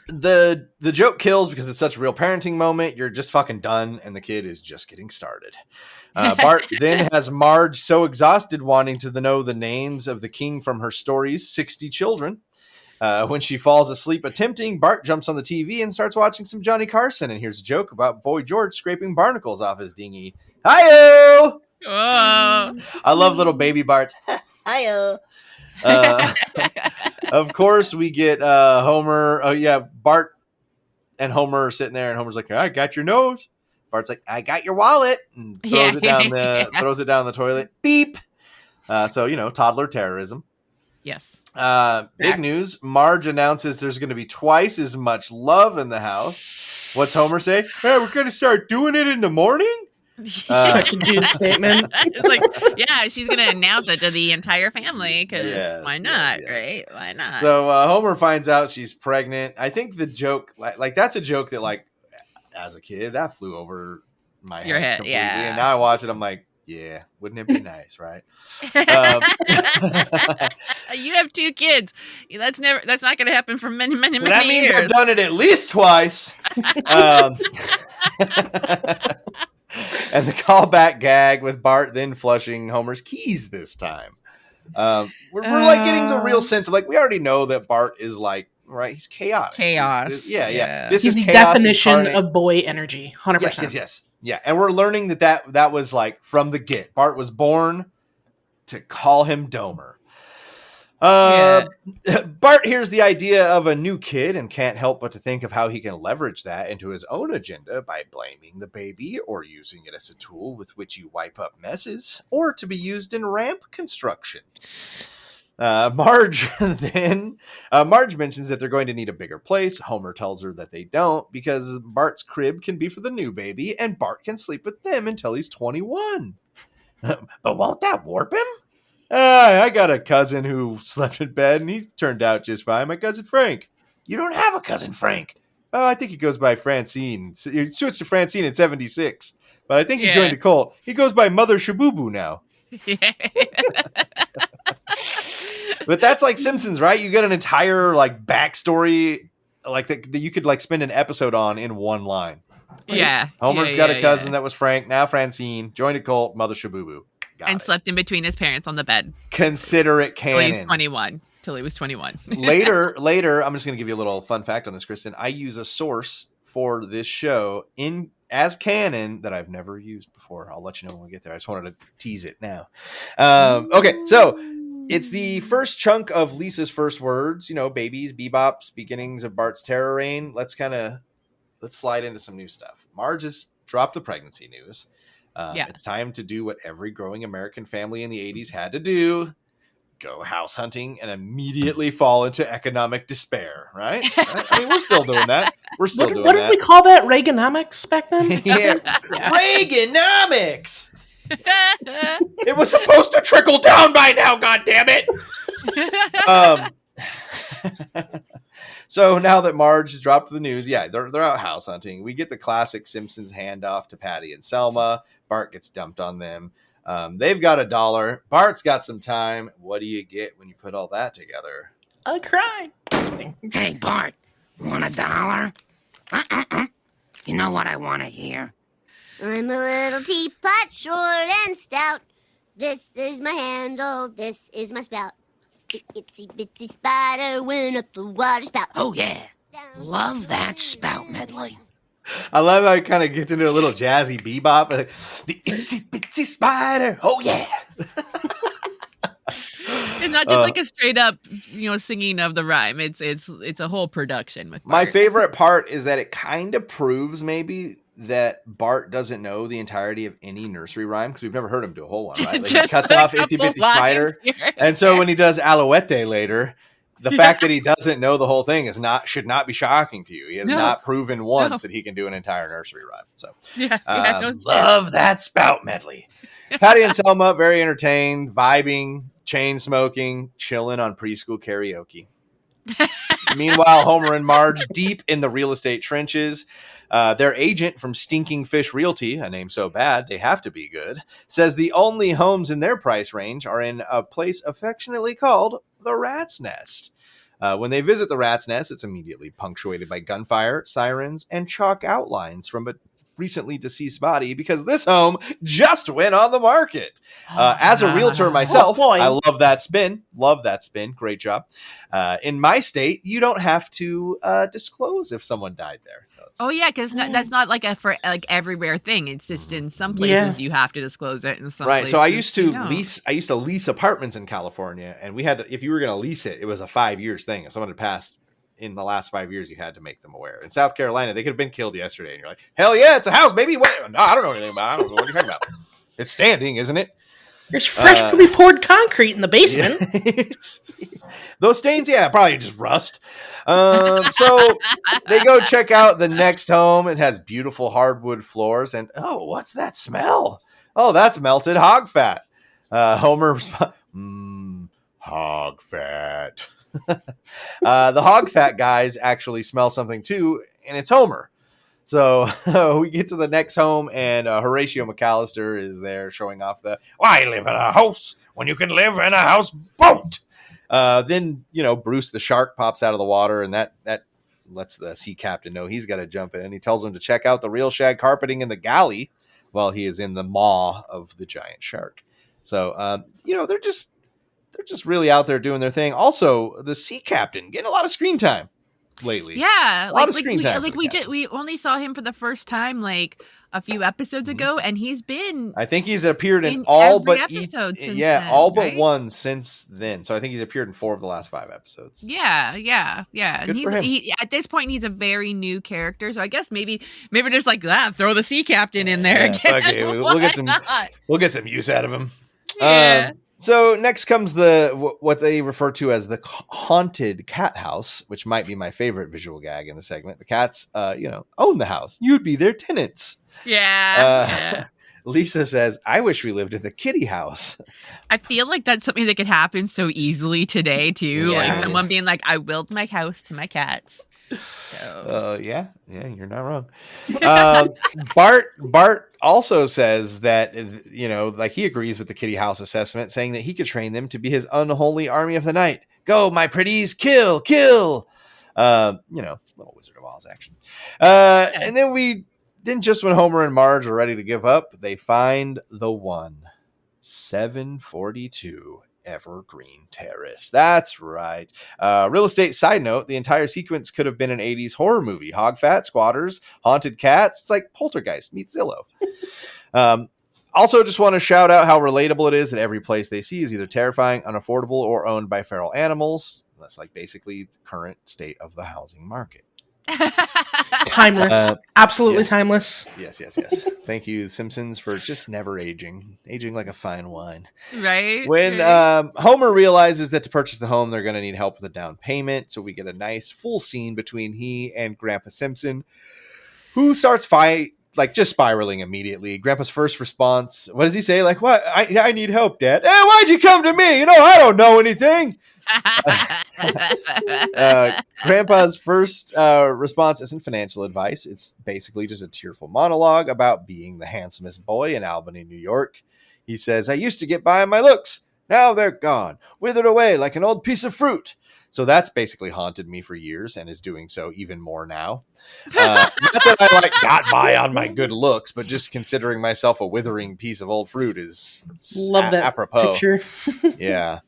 The joke kills because it's such a real parenting moment. You're just fucking done, and the kid is just getting started. Bart then has Marge so exhausted wanting to know the names of the king from her story's 60 children. When she falls asleep attempting, Bart jumps on the TV and starts watching some Johnny Carson and hears a joke about Boy George scraping barnacles off his dinghy. Hi-yo! Oh. I love little baby Bart's hi-yo. Of course, we get Homer. Oh, yeah, Bart and Homer are sitting there, and Homer's like, I got your nose. Bart's like, I got your wallet, and throws it down the toilet. Beep. So, toddler terrorism. Yes. Big news. Marge announces there's going to be twice as much love in the house. What's Homer say? Hey, we're going to start doing it in the morning? Such a dude statement. It's like, yeah, she's going to announce it to the entire family because why not, right? Why not? So Homer finds out she's pregnant. I think the joke, like that's a joke that, like, as a kid, that flew over my head completely. Yeah. And now I watch it, I'm like, yeah, wouldn't it be nice, right? You have 2 kids. That's not going to happen for many years. That means I've done it at least twice. And the callback gag with Bart then flushing Homer's keys this time. We're like getting the real sense of, like, we already know that Bart is like, right? He's chaotic. Chaos. Yeah. He's the definition of boy energy. 100%. Yes. Yeah, and we're learning that was like from the get. Bart was born to call him Domer. Bart hears the idea of a new kid and can't help but to think of how he can leverage that into his own agenda by blaming the baby or using it as a tool with which you wipe up messes or to be used in ramp construction. Marge mentions that they're going to need a bigger place. Homer tells her that they don't because Bart's crib can be for the new baby and Bart can sleep with them until he's 21. But won't that warp him? I got a cousin who slept in bed and he turned out just fine. My cousin Frank. You don't have a cousin Frank. Oh, I think he goes by Francine. He switched to Francine in 76, but I think he joined a cult. He goes by Mother Shabubu now. But that's like Simpsons, right? You get an entire like backstory, like that you could like spend an episode on in one line. Yeah. Homer's got a cousin that was Frank, now Francine, joined a cult, Mother Shabubu. Slept in between his parents on the bed. Consider it canon. Till he was 21. Later, I'm just going to give you a little fun fact on this, Kristen. I use a source for this show as canon that I've never used before. I'll let you know when we get there. I just wanted to tease it now. Okay, so it's the first chunk of Lisa's first words, babies, bebops, beginnings of Bart's terror reign. Let's slide into some new stuff. Marge has dropped the pregnancy news. It's time to do what every growing American family in the 80s had to do. Go house hunting and immediately fall into economic despair, right? I mean, we're still doing that. What did we call that? Reaganomics back then? Yeah. Reaganomics! It was supposed to trickle down by now, God damn it! So now that Marge has dropped the news, yeah, they're out house hunting. We get the classic Simpsons handoff to Patty and Selma. Bart gets dumped on them. They've got $1. Bart's got some time. What do you get when you put all that together? A crime. Hey, Bart, want $1? You know what I want to hear? I'm a little teapot, short and stout. This is my handle, this is my spout. The itsy bitsy spider went up the water spout. Oh, yeah. Love that spout medley. I love how it kind of gets into a little jazzy bebop. Like, the itsy bitsy spider. Oh, yeah. It's not just like a straight up, singing of the rhyme. It's a whole production with Bart. My favorite part is that it kind of proves maybe that Bart doesn't know the entirety of any nursery rhyme because we've never heard him do a whole one, right? Like he cuts off itsy bitsy spider. And so when he does Alouette later, the fact that he doesn't know the whole thing should not be shocking to you. He has not proven once that he can do an entire nursery rhyme. So love that spout medley. Patty and Selma, very entertained, vibing, chain smoking, chilling on preschool karaoke. Meanwhile, Homer and Marge deep in the real estate trenches. Their agent from Stinking Fish Realty, a name so bad they have to be good, says the only homes in their price range are in a place affectionately called the Rat's Nest. When they visit the Rat's Nest, it's immediately punctuated by gunfire, sirens, and chalk outlines from a recently deceased body because this home just went on the market. As a realtor myself, I love that spin. Love that spin. Great job. In my state, you don't have to disclose if someone died there. So because that's not like for every rare thing. It's just in some places you have to disclose it. In some places, so I used to lease apartments in California, and we had to, if you were going to lease it, it was a 5 years thing. If someone had passed in the last 5 years, you had to make them aware. In South Carolina, they could have been killed yesterday, and you're like, hell yeah, it's a house, baby. Wait, no, I don't know anything about it. I don't know what you're talking about. It's standing, isn't it? There's freshly poured concrete in the basement. Yeah. Those stains, probably just rust. So they go check out the next home. It has beautiful hardwood floors, and what's that smell? Oh, that's melted hog fat. Homer, hog fat. The hog fat guys actually smell something too, and it's Homer. So we get to the next home, and Horatio McAllister is there showing off why live in a house when you can live in a houseboat. Then Bruce the shark pops out of the water, and that lets the sea captain know he's got to jump in. And he tells him to check out the real shag carpeting in the galley while he is in the maw of the giant shark. So they're just really out there doing their thing. Also, the sea captain getting a lot of screen time lately. Yeah, a lot of screen time. We only saw him for the first time like a few episodes ago, and he's been. I think he's appeared in all but episode since then, all but one since then. So I think he's appeared in 4 of the last 5 episodes. Yeah. And Good for him. He at this point he's a very new character. So I guess maybe just like that, throw the sea captain in there again. Okay, we'll get some use out of him. Yeah. So next comes what they refer to as the haunted cat house, which might be my favorite visual gag in the segment. The cats, own the house. You'd be their tenants. Yeah. Lisa says, I wish we lived in the kitty house. I feel like that's something that could happen so easily today, too. Yeah. Like someone being like, I willed my house to my cats. So. Yeah, you're not wrong. Bart also says that, like he agrees with the kitty house assessment, saying that he could train them to be his unholy army of the night. Go, my pretties, kill. Little Wizard of Oz action. And then just when Homer and Marge are ready to give up, they find the one. 742 Evergreen Terrace. That's right. Real estate side note, the entire sequence could have been an 80s horror movie. Hog fat, squatters, haunted cats. It's like Poltergeist meets Zillow. Also, just want to shout out how relatable it is that every place they see is either terrifying, unaffordable, or owned by feral animals. That's like basically the current state of the housing market. Timeless. Absolutely timeless. Yes. Thank you, Simpsons, for just never aging like a fine wine. Right. When Homer realizes that to purchase the home, they're going to need help with a down payment. So we get a nice full scene between he and Grandpa Simpson, who starts like just spiraling immediately. Grandpa's first response, what does he say? Like, what? I need help, Dad. Hey, why'd you come to me? I don't know anything. Grandpa's first response isn't financial advice. It's basically just a tearful monologue about being the handsomest boy in Albany, New York. He says, I used to get by on my looks. Now they're gone, withered away like an old piece of fruit. So that's basically haunted me for years and is doing so even more now. Not that I got by on my good looks, but just considering myself a withering piece of old fruit is Love that apropos. picture. Yeah.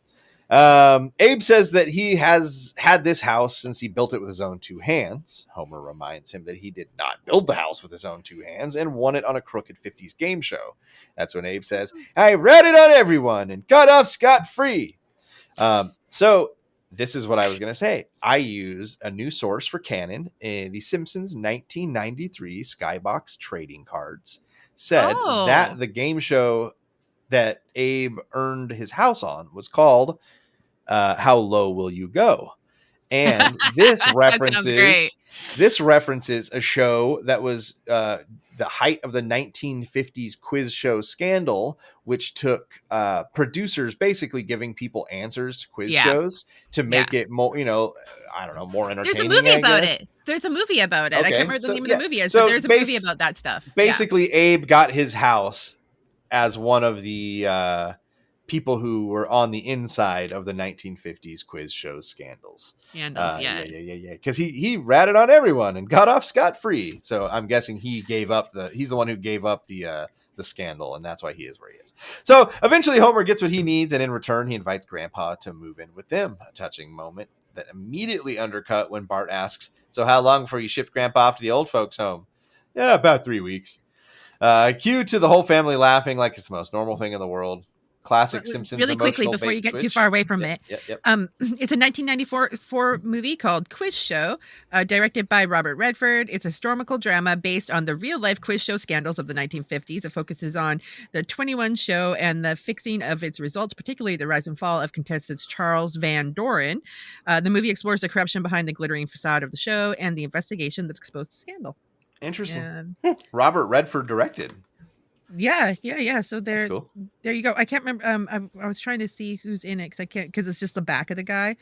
Abe says that he has had this house since he built it with his own two hands. Homer reminds him that he did not build the house with his own two hands and won it on a crooked 50s game show. That's when Abe says, I ratted on everyone and got off scot-free. So this is what I was going to say. I used a new source for canon. The Simpsons 1993 Skybox trading cards said that the game show that Abe earned his house on was called How Low Will You Go? And this references a show that was the height of the 1950s quiz show scandal, which took producers basically giving people answers to quiz shows to make it more, I don't know, more entertaining. There's a movie about it. There's a movie about it. Okay. I can't remember the name of the movie is, but there's a movie about that stuff. Basically, Abe got his house as one of the people who were on the inside of the 1950s quiz show scandals. Yeah. Because he ratted on everyone and got off scot-free. So I'm guessing he's the one who gave up the scandal, and that's why he is where he is. So eventually Homer gets what he needs, and in return he invites Grandpa to move in with them. A touching moment that immediately undercut when Bart asks, so how long before you shipped Grandpa off to the old folks' home? Yeah, about 3 weeks. Cue to the whole family laughing like it's the most normal thing in the world. Classic Simpsons really quickly before you get too far away from it. It's a 1994 movie called Quiz Show, directed by Robert Redford. It's a historical drama based on the real-life quiz show scandals of the 1950s. It focuses on the 21 show and the fixing of its results, particularly the rise and fall of contestants Charles Van Doren. The movie explores the corruption behind the glittering facade of the show and the investigation that exposed the scandal. Interesting. Robert Redford directed. Yeah. So That's cool. There you go. I can't remember. I was trying to see who's in it because it's just the back of the guy.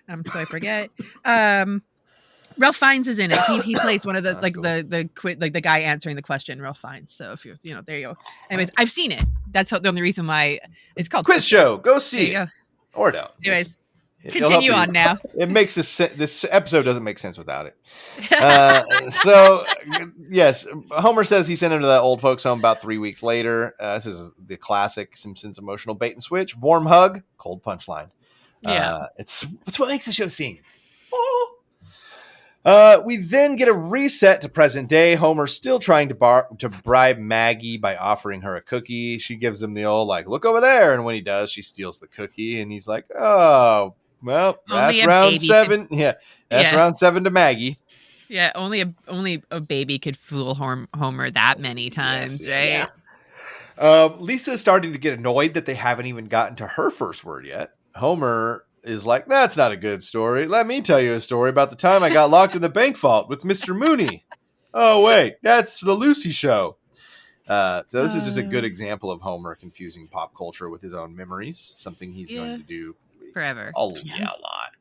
So I forget. Ralph Fiennes is in it. He plays one of the the guy answering the question. Ralph Fiennes. So if you're there you go. Anyways, I've seen it. That's the only reason why it's called Quiz Show. Go see it. Or don't. Anyways. Continue on now. It makes this episode doesn't make sense without it. So yes, Homer says he sent him to that old folks home about 3 weeks later. This is the classic Simpsons emotional bait and switch. Warm hug, cold punchline. It's what makes the show sing. We then get a reset to present day. Homer's still trying to bribe Maggie by offering her a cookie. She gives him the old look over there, and when he does, she steals the cookie, and he's like, oh. Well, that's round 7. That's round 7 to Maggie. Yeah, only a baby could fool Homer that many times, right? Yeah. Lisa's starting to get annoyed that they haven't even gotten to her first word yet. Homer is like, that's not a good story. Let me tell you a story about the time I got locked in the bank vault with Mr. Mooney. Oh, wait, that's the Lucy Show. So this is just a good example of Homer confusing pop culture with his own memories, something he's going to do forever. A lot.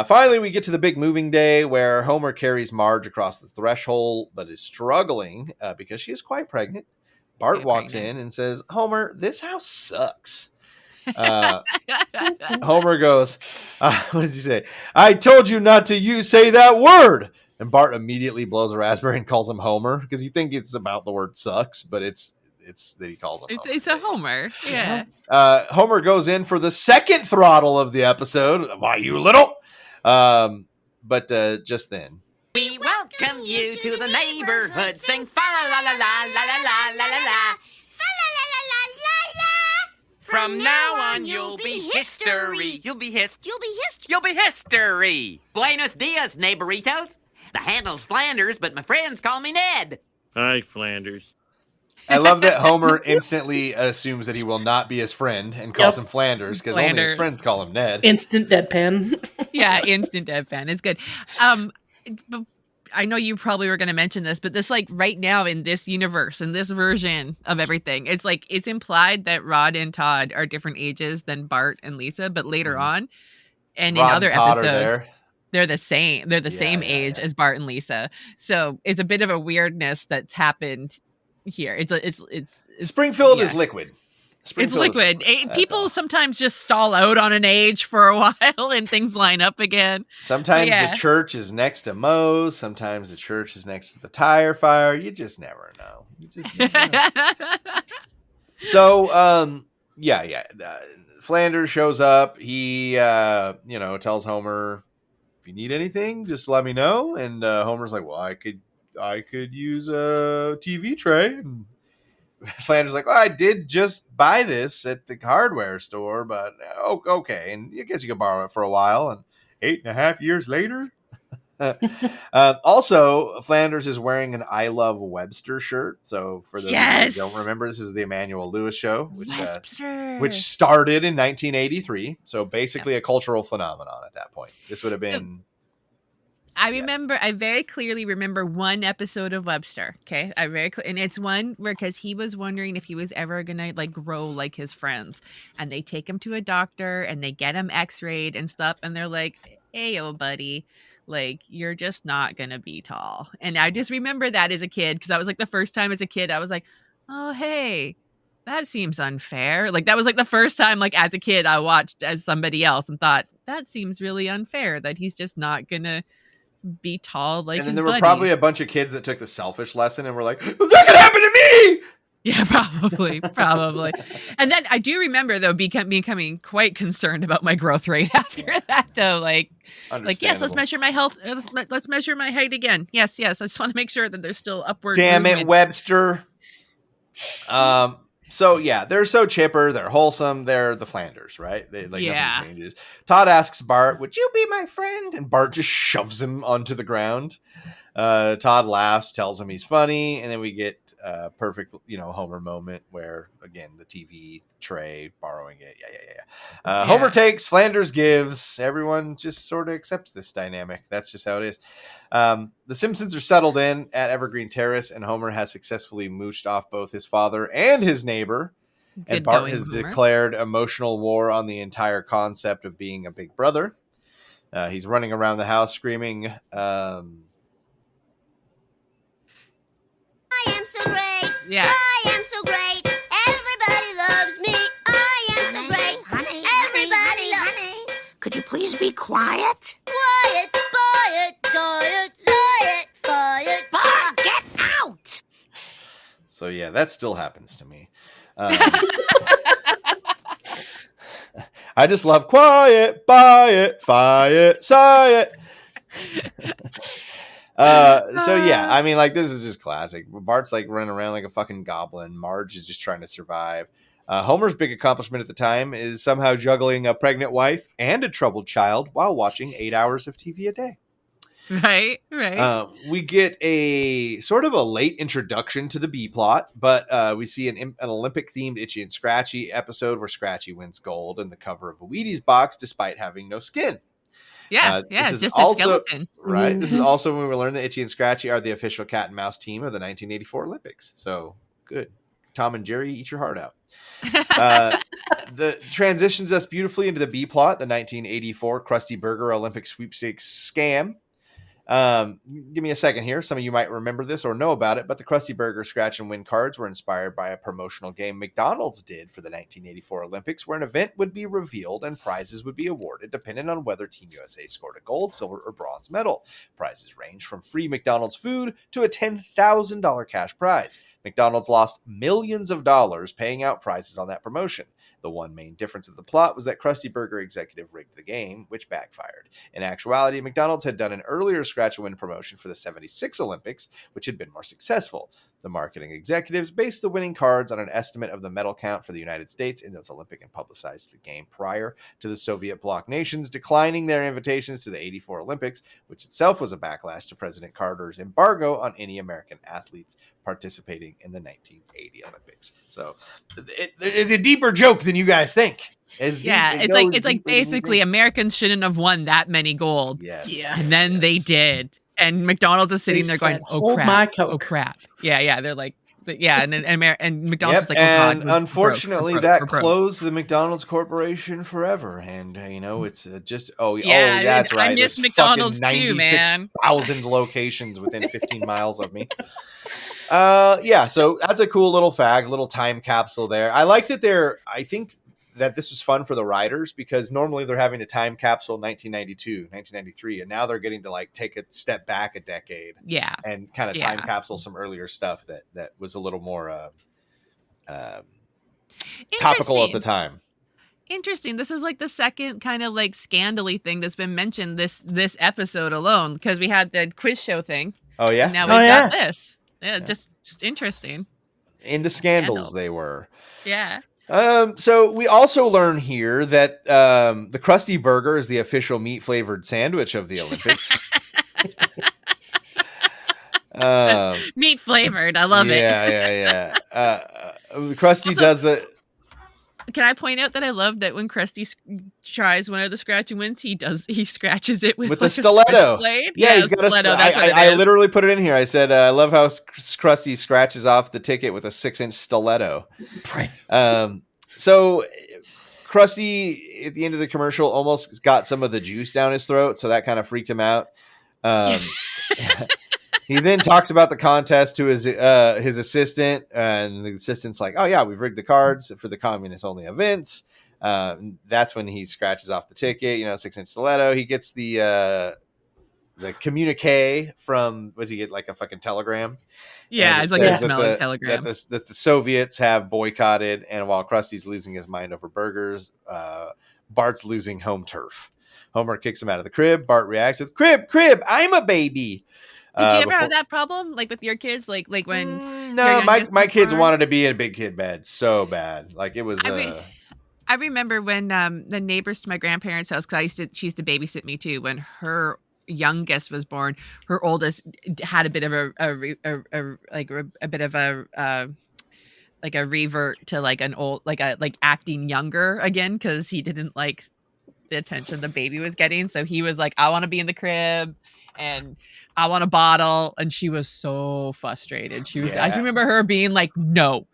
Finally, we get to the big moving day where Homer carries Marge across the threshold, but is struggling because she is quite pregnant. Bart walks in and says, Homer, this house sucks. Homer goes, what does he say? I told you not to say that word. And Bart immediately blows a raspberry and calls him Homer because you think it's about the word sucks, but it's that he calls him Homer. It's a Homer. Yeah. Homer goes in for the second throttle of the episode. Why, you little? But just then. We welcome you to the neighborhood. Sing fa la la la la la la la la la. Fa la la la la la la. From now on, you'll be history. You'll be history. You'll be history. Buenos dias, neighboritos. The handle's Flanders, but my friends call me Ned. Hi, Flanders. I love that Homer instantly assumes that he will not be his friend and calls him Flanders because only his friends call him Ned. Instant deadpan. Yeah, instant deadpan. It's good. I know you probably were going to mention this, but this, like, right now in this universe, in this version of everything, it's like, it's implied that Rod and Todd are different ages than Bart and Lisa, but later on, and in Rod other and Todd are episodes, there. they're the same. They're the same age as Bart and Lisa. So it's a bit of a weirdness that's happened here. It's Springfield is liquid. It's liquid. People sometimes just stall out on an age for a while and things line up again. Sometimes the church is next to Moe's. Sometimes the church is next to the tire fire. You just never know. So, Flanders shows up. He, tells Homer, if you need anything, just let me know. And Homer's like, well, I could use a TV tray. And Flanders like, well, I did just buy this at the hardware store, but okay. And I guess you could borrow it for a while. And 8.5 years later. Also, Flanders is wearing an I Love Webster shirt. So for those who don't remember, this is the Emmanuel Lewis show, which started in 1983. So basically a cultural phenomenon at that point. This would have been... I very clearly remember one episode of Webster. Okay. And it's one where, cause he was wondering if he was ever going to like grow like his friends, and they take him to a doctor and they get him x-rayed and stuff. And they're like, hey, oh buddy, like, you're just not going to be tall. And I just remember that as a kid. Cause that was like the first time as a kid, I was like, oh, hey, that seems unfair. Like that was like the first time, like as a kid, I watched as somebody else and thought that seems really unfair that he's just not going to be tall like. And then there were probably a bunch of kids that took the selfish lesson and were like, that could happen to me. Yeah, probably. And then I do remember though becoming quite concerned about my growth rate after that though. Like yes, let's measure my health. Let's measure my height again. Yes. I just want to make sure that there's still upward. Damn movement. It, Webster. So yeah, they're so chipper, they're wholesome, they're the Flanders, right? They nothing changes. Todd asks Bart, "Would you be my friend?" And Bart just shoves him onto the ground. Todd laughs, tells him he's funny, and then we get a perfect, Homer moment where again the TV tray borrowing it. Yeah. Homer takes, Flanders gives. Everyone just sort of accepts this dynamic. That's just how it is. The Simpsons are settled in at Evergreen Terrace, and Homer has successfully mooched off both his father and his neighbor. And Bart has declared emotional war on the entire concept of being a big brother. He's running around the house screaming, I am so great. Yeah. I am so great. Everybody loves me. I am so great. Honey, Everybody loves me. Could you please be quiet? Quiet, quiet, quiet, quiet, quiet. Bart, get out! So yeah, that still happens to me. I just love quiet, buy it, fight it, sigh it. So yeah, I mean, like, this is just classic. Bart's like running around like a fucking goblin. Marge is just trying to survive. Homer's big accomplishment at the time is somehow juggling a pregnant wife and a troubled child while watching 8 hours of TV a day. Right. We get a sort of a late introduction to the B plot, but we see an Olympic-themed Itchy and Scratchy episode where Scratchy wins gold in the cover of a Wheaties box despite having no skin. It's just a skeleton. Right. This is also when we learn that Itchy and Scratchy are the official cat and mouse team of the 1984 Olympics. So good. Tom and Jerry, eat your heart out. The transitions us beautifully into the B plot, the 1984 Krusty Burger Olympic sweepstakes scam. Give me a second here. Some of you might remember this or know about it, but the Krusty Burger scratch and win cards were inspired by a promotional game McDonald's did for the 1984 Olympics, where an event would be revealed and prizes would be awarded depending on whether Team USA scored a gold, silver, or bronze medal. Prizes range from free McDonald's food to a $10,000 cash prize. McDonald's lost millions of dollars paying out prizes on that promotion. The one main difference of the plot was that Krusty Burger executive rigged the game, which backfired. In actuality, McDonald's had done an earlier scratch-and-win promotion for the 76 Olympics, which had been more successful. The marketing executives based the winning cards on an estimate of the medal count for the United States in those Olympic and publicized the game prior to the Soviet bloc nations declining their invitations to the 84 Olympics, which itself was a backlash to President Carter's embargo on any American athletes participating in the 1980 Olympics. So it's a deeper joke than you guys think. It's like basically Americans shouldn't have won that many gold. Yes. Yeah. And then they did. And McDonald's is sitting They there going, said, "Oh "Hold crap! my Coke." Oh crap!" Yeah. They're like, yeah, and McDonald's Yep, is like, "Oh and God, we're unfortunately, broke, that we're broke." closed the McDonald's Corporation forever. And it's just Yeah, that's I right. miss There's McDonald's fucking too, man. 96,000 locations within 15 miles of me. Yeah, so that's a cool little little time capsule there. I like that I think that this was fun for the writers because normally they're having a time capsule 1992, 1993, and now they're getting to like take a step back a decade, Yeah, and kind of time capsule some earlier stuff that was a little more topical at the time. Interesting. This is like the second kind of like scandally thing that's been mentioned this episode alone, because we had the quiz show thing. Oh yeah, and now we've got this. Yeah, just interesting. Into scandals they were. Yeah. So we also learn here that the Krusty Burger is the official meat-flavored sandwich of the Olympics. Meat flavored. I love it. Yeah. Krusty also does the. Can I point out that I love that when Krusty tries one of the scratch and wins, he scratches it with like a stiletto blade. Yeah, he's got stiletto. I literally put it in here. I said, I love how Krusty scratches off the ticket with a 6-inch stiletto. Right. So Krusty at the end of the commercial almost got some of the juice down his throat, so that kind of freaked him out. He then talks about the contest to his assistant, and the assistant's like, "Oh yeah, we've rigged the cards for the communist-only events." That's when he scratches off the ticket. 6-inch stiletto. He gets the communique from. Was he get like a fucking telegram? Yeah, it's like a smelling telegram. That the Soviets have boycotted, and while Krusty's losing his mind over burgers, Bart's losing home turf. Homer kicks him out of the crib. Bart reacts with, "Crib, I'm a baby." Did you ever have that problem, like with your kids, like when? No, my kids wanted to be in a big kid bed so bad, like it was. I remember when the neighbors to my grandparents' house, because she used to babysit me too. When her youngest was born, her oldest had a bit of a revert to like an old like acting younger again, because he didn't like the attention the baby was getting. So he was like, "I want to be in the crib and I want a bottle," and she was so frustrated. She was. I just remember her being like, "No,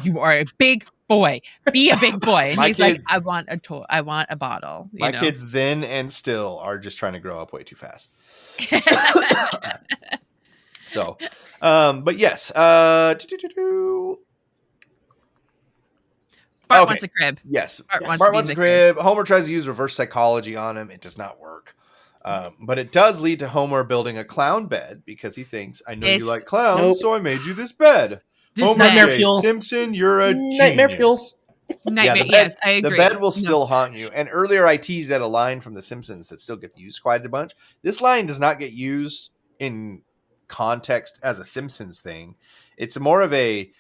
you are a big boy. Be a big boy." And he's like, "I want a toy. I want a bottle." My kids then and still are just trying to grow up way too fast. So, but yes. Bart wants a crib. Yes. Bart wants a crib. Homer tries to use reverse psychology on him. It does not work. But it does lead to Homer building a clown bed because he thinks, "I know you like clowns, so I made you this bed." Homer nightmare fuel. Simpson, you're a nightmare genius. Fuel. Nightmare. Yes, I agree. The bed will still haunt you. And earlier I teased at a line from The Simpsons that still gets used quite a bunch. This line does not get used in context as a Simpsons thing. It's more of a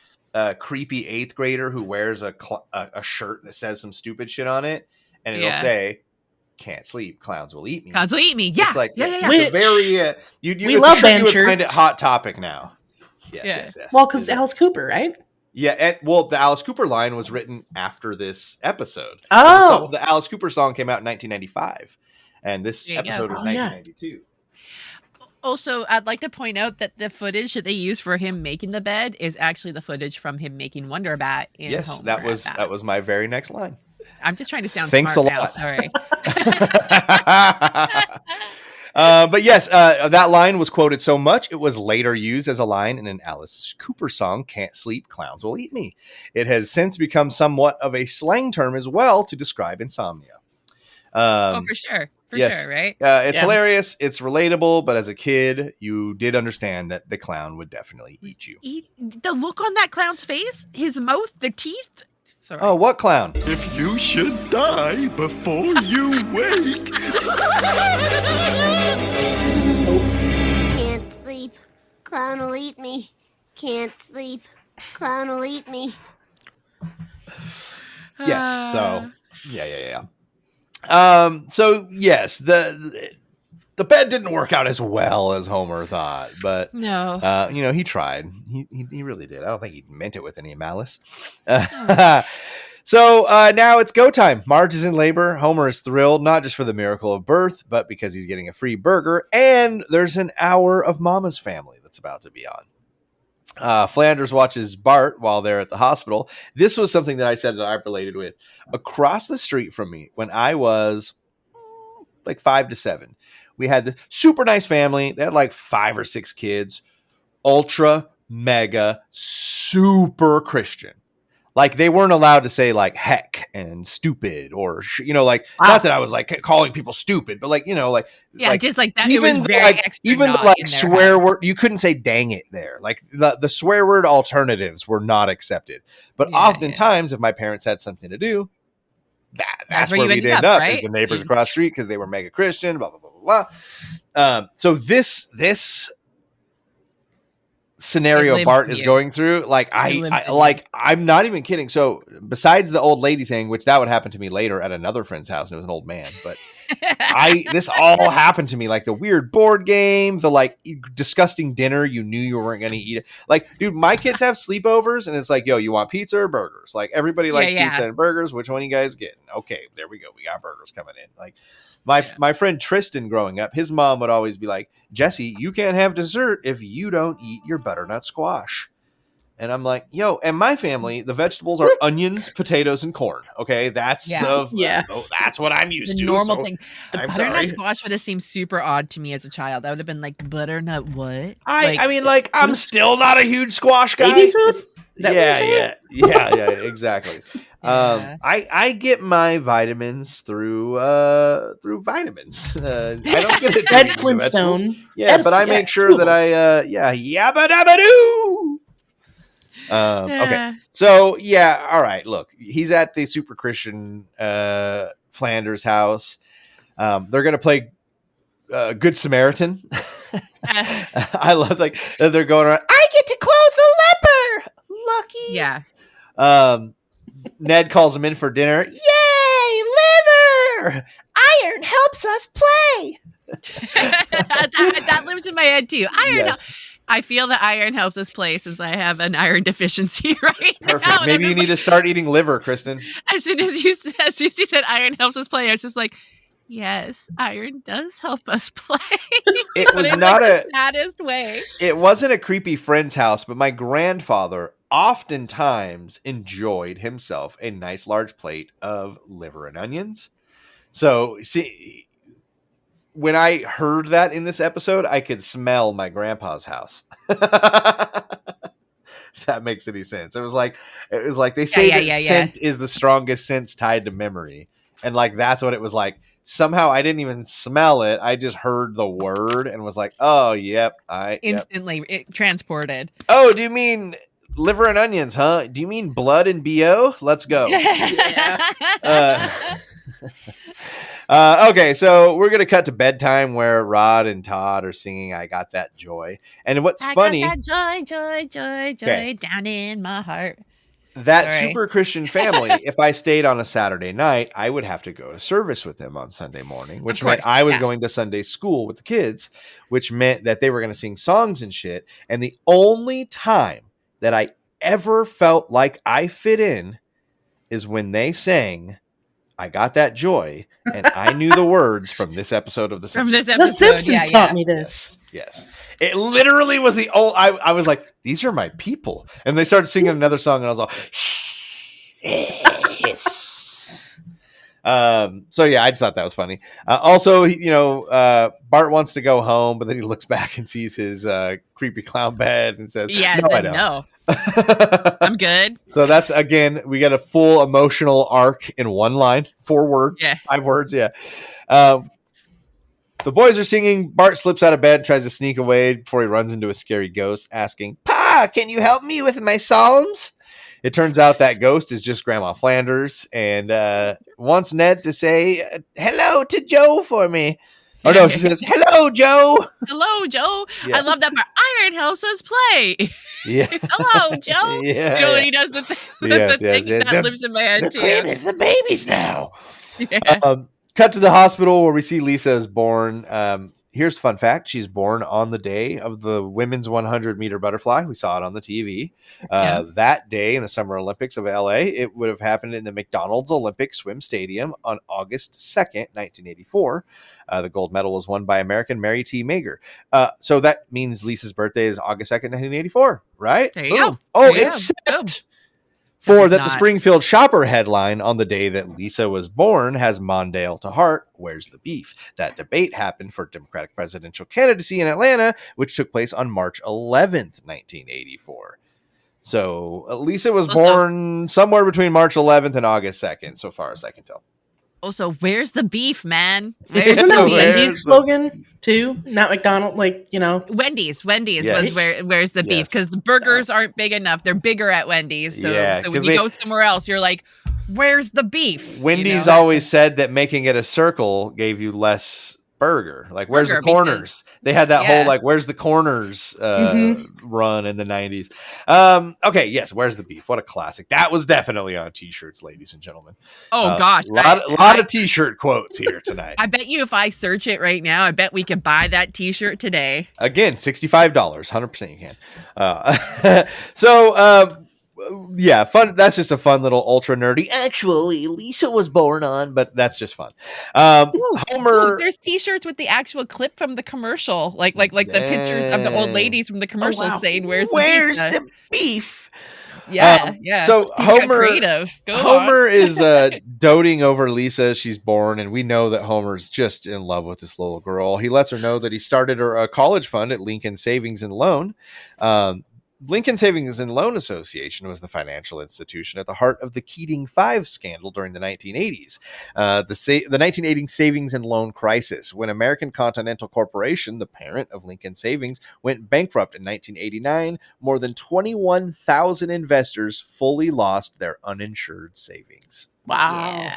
creepy 8th grader who wears a shirt that says some stupid shit on it, and it'll say, "Can't sleep, clowns will eat me." Clowns will eat me. Yeah, it's like yeah. It's a very we love band shirts. You would find it Hot Topic now. Yes. Well, because Alice Cooper, right? Yeah, and the Alice Cooper line was written after this episode. Oh, the Alice Cooper song came out in 1995, and this episode was 1992. Also, I'd like to point out that the footage that they use for him making the bed is actually the footage from him making Wonder Bat. Yes, that was my very next line. I'm just trying to sound Thanks smart a lot. now. Sorry. But yes, that line was quoted so much, it was later used as a line in an Alice Cooper song, "Can't Sleep, Clowns Will Eat Me." It has since become somewhat of a slang term as well to describe insomnia. For sure. For sure, right? It's hilarious. It's relatable, but as a kid, you did understand that the clown would definitely eat you. The look on that clown's face, his mouth, the teeth. Sorry. Oh, what clown? If you should die before you wake. Can't sleep, clown will eat me. Can't sleep, clown will eat me. Yes. So yeah. So yes, the bed didn't work out as well as Homer thought, but no, he tried. He really did. I don't think he meant it with any malice. So now it's go time. Marge is in labor. Homer is thrilled, not just for the miracle of birth, but because he's getting a free burger. And there's an hour of Mama's Family that's about to be on. Flanders watches Bart while they're at the hospital. This was something that I said that I related with. Across the street from me, when I was like 5 to 7, we had the super nice family. They had like 5 or 6 kids. Ultra, mega, super Christian. Like they weren't allowed to say like heck and stupid or like not that I was like calling people stupid, but like like just like that. Even it was very extra even the like swear word, you couldn't say dang it there. Like the swear word alternatives were not accepted. But oftentimes, if my parents had something to do, that's where we'd end up, right? Is the neighbors across the street because they were mega Christian. Blah blah blah blah blah. So this scenario Bart is going through, like I'm not even kidding. So besides the old lady thing, which that would happen to me later at another friend's house, and it was an old man, but this all happened to me, like the weird board game, the like disgusting dinner you knew you weren't going to eat it. Like, dude, my kids have sleepovers and it's like, yo, you want pizza or burgers? Like everybody likes pizza and burgers. Which one you guys getting? Okay, there we go. We got burgers coming in. Like my friend Tristan growing up, his mom would always be like, Jesse, you can't have dessert if you don't eat your butternut squash. And I'm like, yo, and my family, the vegetables are onions, potatoes, and corn. Okay, that's that's what I'm used to. Normal thing. The butternut squash would have seemed super odd to me as a child. I would have been like, butternut what? I mean, I'm still not a huge squash guy. Yeah, exactly. I get my vitamins through vitamins. I don't get it. Red Flintstone. But I make sure that I yabba dabba doo. Okay. So all right. Look, he's at the super Christian Flanders house. They're gonna play Good Samaritan. I love like they're going around. I get to clothe the leper. Lucky. Yeah. Ned calls him in for dinner. Yay, liver! Iron helps us play. that lives in my head too. Iron. I feel that iron helps us play since I have an iron deficiency right Perfect. now. Maybe you need to start eating liver, Kristen. As soon as you said iron helps us play, I was just like, yes, iron does help us play. It was not the saddest way. It wasn't a creepy friend's house, but my grandfather oftentimes enjoyed himself a nice large plate of liver and onions. So, see, when I heard that in this episode, I could smell my grandpa's house. If that makes any sense. It was like they say that scent is the strongest sense tied to memory. And like that's what it was like. Somehow I didn't even smell it. I just heard the word and was like, oh, yep. Instantly transported. Oh, do you mean liver and onions, huh? Do you mean blood and BO? Let's go. Okay, so we're gonna cut to bedtime where Rod and Todd are singing "I Got That Joy," and what's funny? Got that joy down in my heart. That super Christian family. If I stayed on a Saturday night, I would have to go to service with them on Sunday morning, which meant I was going to Sunday school with the kids, which meant that they were going to sing songs and shit. And the only time that I ever felt like I fit in is when they sang "I Got That Joy," and I knew the words from this episode of The Simpsons. The Simpsons taught me this. Yes. It literally was the old. I was like, these are my people. And they started singing another song, and I was like, yes. So yeah, I just thought that was funny. Also, Bart wants to go home, but then he looks back and sees his creepy clown bed and says, "No, I don't. No. I'm good." So that's, again, we get a full emotional arc in one line, 4 words, 5 words. Yeah. The boys are singing. Bart slips out of bed, tries to sneak away before he runs into a scary ghost asking, "Pa, can you help me with my psalms?" It turns out that ghost is just Grandma Flanders and wants Ned to say hello to Joe for me. Oh, no, she says, "Hello, Joe." Hello, Joe. Yeah. I love that part. Iron helps us play. Yeah. Hello, Joe. Yeah. When he does the thing that lives in my head, too. The is the babies now. Yeah. Cut to the hospital where we see Lisa is born. here's a fun fact. She's born on the day of the women's 100-meter butterfly. We saw it on the TV. That day in the Summer Olympics of LA, it would have happened in the McDonald's Olympic Swim Stadium on August 2nd, 1984. The gold medal was won by American Mary T. Mager. So that means Lisa's birthday is August 2nd, 1984, right? There you go. Oh, There you except go. for It's that not. the Springfield Shopper headline on the day that Lisa was born has Mondale to heart, where's the beef? That debate happened for Democratic presidential candidacy in Atlanta, which took place on March 11th, 1984. So Lisa was born somewhere between March 11th and August 2nd, so far as I can tell. Also, where's the beef, man? Where's Isn't the that beef? Wendy's slogan too? Not McDonald's, Wendy's Yes. was where's the beef? Yes. Because the burgers aren't big enough. They're bigger at Wendy's. So, Yeah, so when 'cause you go somewhere else, you're like, where's the beef? Wendy's always said that making it a circle gave you less burger. Like, where's the corners? They had that whole, like, where's the corners run in the 90s. Okay, yes, where's the beef? What a classic. That was definitely on t-shirts, ladies and gentlemen. Oh, gosh. A lot of t-shirt quotes here tonight. I bet you if I search it right now, I bet we could buy that t-shirt today. Again, $65, 100% you can. Yeah, fun. That's just a fun little ultra nerdy. Actually, Lisa was born on, but that's just fun. Homer. There's t-shirts with the actual clip from the commercial, like the pictures of the old ladies from the commercial saying, "Where's the beef?" Yeah. So He's got Homer, creative. Homer is doting over Lisa. She's born, and we know that Homer's just in love with this little girl. He lets her know that he started a college fund at Lincoln Savings and Loan. Lincoln Savings and Loan Association was the financial institution at the heart of the Keating 5 scandal during the 1980s. The 1980 savings and loan crisis, when American Continental Corporation, the parent of Lincoln Savings, went bankrupt in 1989, more than 21,000 investors fully lost their uninsured savings. Wow.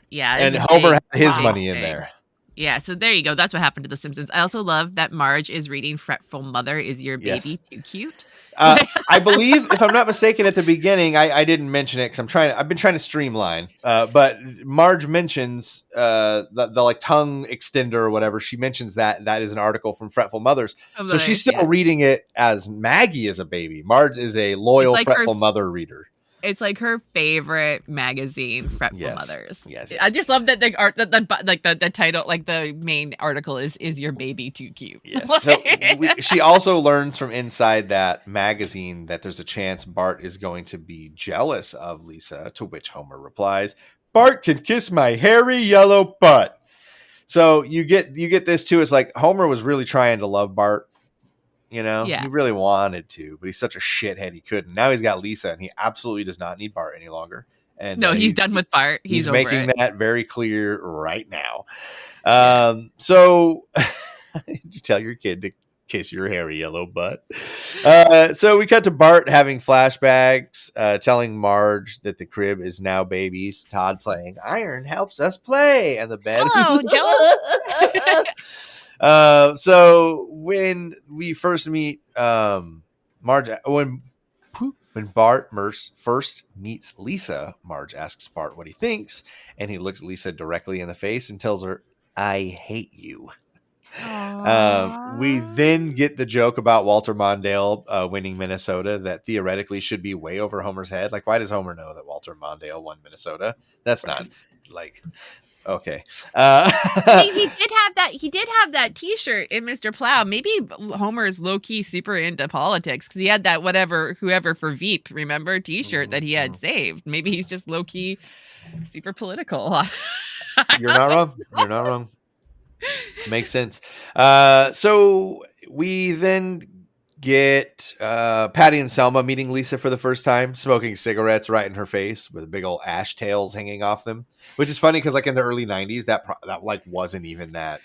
Yeah. And Homer had his money in there. Yeah, so there you go. That's what happened to The Simpsons. I also love that Marge is reading Fretful Mother, Is Your Baby Too Cute? I believe, if I'm not mistaken, at the beginning, I didn't mention it because I've been trying to streamline. But Marge mentions the like tongue extender or whatever. She mentions that is an article from Fretful Mothers. So she's still reading it as Maggie is a baby. Marge is a loyal Fretful Mother reader. It's like her favorite magazine, Fretful Mothers. Yes. I just love that the art, the title, like the main article is Your Baby Too Cute? Yes. So she also learns from inside that magazine that there's a chance Bart is going to be jealous of Lisa, to which Homer replies, "Bart can kiss my hairy yellow butt." So you get this too. It's like Homer was really trying to love Bart. He really wanted to, but he's such a shithead he couldn't. Now he's got Lisa, and he absolutely does not need Bart any longer. And no, he's done with Bart. He's over making it. that very clear right now. So did you tell your kid to kiss your hairy yellow butt? So we cut to Bart having flashbacks, telling Marge that the crib is now baby's. Todd playing Iron helps us play, and the bed. Oh, so when we first meet Marge, when Bart first meets Lisa, Marge asks Bart what he thinks, and he looks Lisa directly in the face and tells her, "I hate you." We then get the joke about Walter Mondale winning Minnesota that theoretically should be way over Homer's head. Like, why does Homer know that Walter Mondale won Minnesota? That's not like... Okay. He did have that T-shirt in Mr. Plow. Maybe Homer is low key super into politics because he had that whoever for Veep, remember, T-shirt that he had saved. Maybe he's just low key super political. You're not wrong. Makes sense. So we then get Patty and Selma meeting Lisa for the first time, smoking cigarettes right in her face with big old ash tails hanging off them, which is funny because like in the early 90s that like wasn't even that.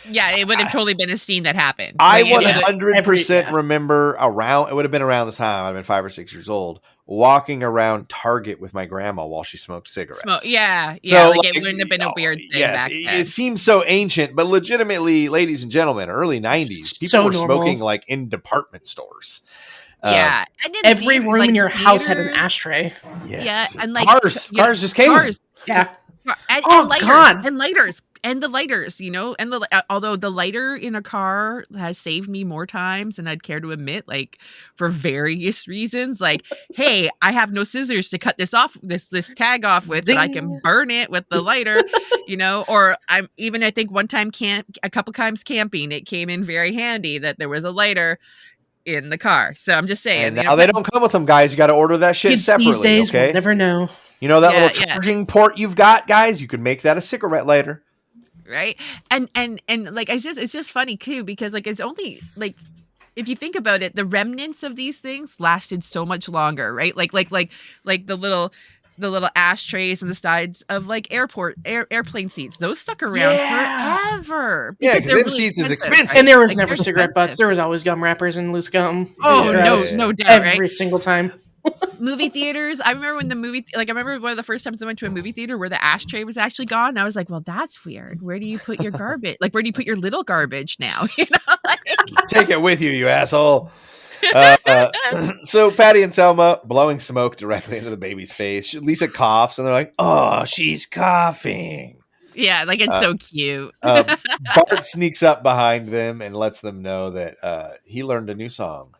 Yeah, it would have totally been a scene that happened. I 100% remember it would have been around this time. I've been 5 or 6 years old, walking around Target with my grandma while she smoked cigarettes. So, it wouldn't have been a weird thing back then. It seems so ancient, but legitimately, ladies and gentlemen, early 90s, people were smoking like in department stores. And every room in your house had an ashtray. Yes. Yeah, and like cars just came. Yeah. And lighters. and the lighters, and although the lighter in a car has saved me more times than I'd care to admit, like for various reasons, like, hey, I have no scissors to cut this off, this tag off with, but I can burn it with the lighter, or I think one time a couple times camping, it came in very handy that there was a lighter in the car. So I'm just saying. And now they don't come with them, guys. You got to order that shit Kids separately. these days okay, will never know. That little charging port you've got, guys. You can make that a cigarette lighter. Right. And like, it's just funny too, because like, it's only like, if you think about it, the remnants of these things lasted so much longer, right? Like the little ashtrays and the sides of like airplane seats, those stuck around forever. Yeah, because them really seats is expensive. And there was never cigarette butts. There was always gum wrappers and loose gum. Oh, no doubt, every single time. Movie theaters. I remember I remember one of the first times I went to a movie theater where the ashtray was actually gone. And I was like, well, that's weird. Where do you put your garbage? Like, where do you put your little garbage now? Take it with you asshole. So Patty and Selma blowing smoke directly into the baby's face. Lisa coughs and they're like, oh, she's coughing. Yeah, like it's so cute. Bart sneaks up behind them and lets them know that he learned a new song.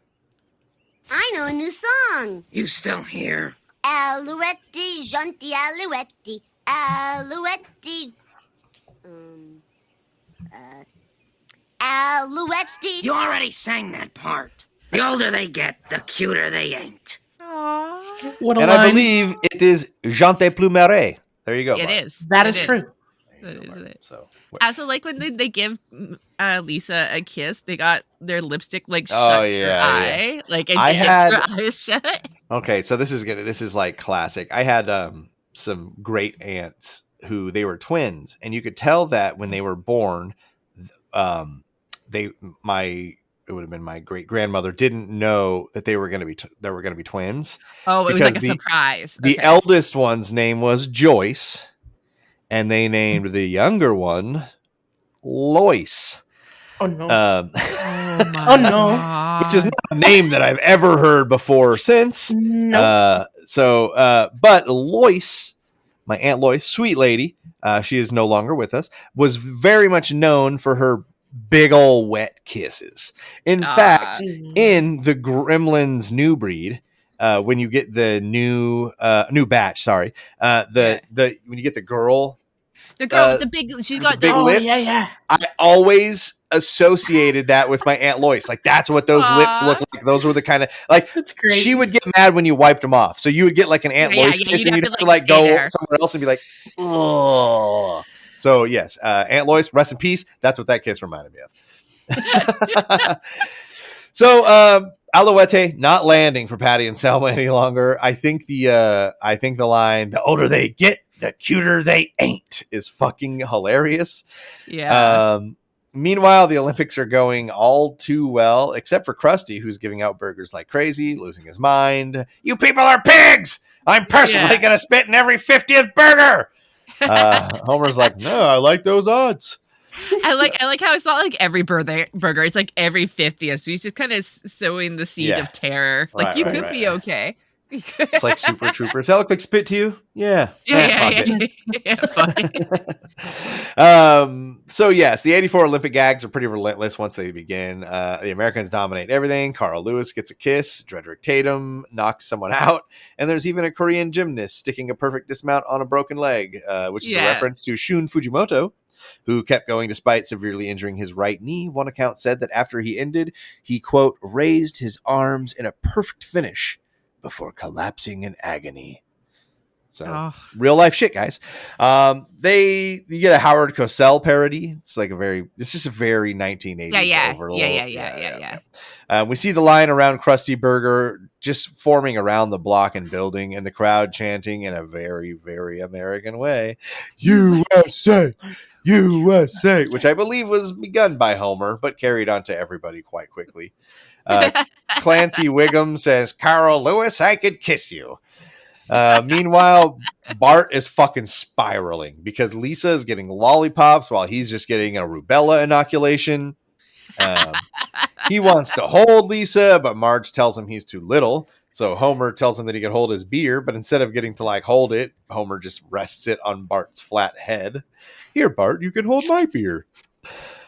I know a new song. You still here? Alouette, gentil alouette, alouette. Alouette. You already sang that part. The older they get, the cuter they ain't. Aww. What a and line. I believe it is Jean de Plumeret. There you go. It Mark. is. That is true. So also, like when they give Lisa a kiss, they got their lipstick like shuts her eye, like it gets her eyes shut. Okay, so this is like classic. I had some great aunts who they were twins, and you could tell that when they were born, it would have been my great grandmother didn't know that they were going to be twins. Oh, it was like a surprise. The eldest one's name was Joyce. And they named the younger one Lois. Oh no! Oh no! Which is not a name that I've ever heard before or since. Nope. But Lois, my Aunt Lois, sweet lady, she is no longer with us, was very much known for her big ol' wet kisses. In fact, in the Gremlins new breed. When you get the new batch, when you get the girl with the big, she got the big lips. Yeah. I always associated that with my Aunt Lois. Like that's what those lips look like. Those were the kind of like that's great. She would get mad when you wiped them off. So you would get like an Aunt Lois kiss, and you'd have to like go somewhere else and be like, oh. So yes, Aunt Lois, rest in peace. That's what that kiss reminded me of. So Alouette not landing for Patty and Selma any longer. I think the line, the older they get, the cuter they ain't, is fucking hilarious. Yeah. Meanwhile, the Olympics are going all too well, except for Krusty, who's giving out burgers like crazy, losing his mind. You people are pigs! I'm personally going to spit in every 50th burger! Homer's like, no, I like those odds. I like how it's not like every burger. It's like every 50th. So he's just kind of sowing the seed of terror. Like you could be okay. It's like Super Troopers. Does that look like spit to you? Yeah. Fuck it. So yes, the 84 Olympic gags are pretty relentless once they begin. The Americans dominate everything. Carl Lewis gets a kiss. Dredrick Tatum knocks someone out. And there's even a Korean gymnast sticking a perfect dismount on a broken leg, which is a reference to Shun Fujimoto, who kept going despite severely injuring his right knee. One account said that after he ended, he, quote, raised his arms in a perfect finish before collapsing in agony. So real life shit, guys. You get a Howard Cosell parody. It's just a very 1980s overload. Yeah. We see the line around Krusty Burger just forming around the block and building, and the crowd chanting in a very, very American way, USA, USA, which I believe was begun by Homer, but carried on to everybody quite quickly. Clancy Wiggum says, Carl Lewis, I could kiss you. Meanwhile, Bart is fucking spiraling because Lisa is getting lollipops while he's just getting a rubella inoculation. He wants to hold Lisa, but Marge tells him he's too little. So Homer tells him that he can hold his beer, but instead of getting to like hold it, Homer just rests it on Bart's flat head. Here, Bart, you can hold my beer.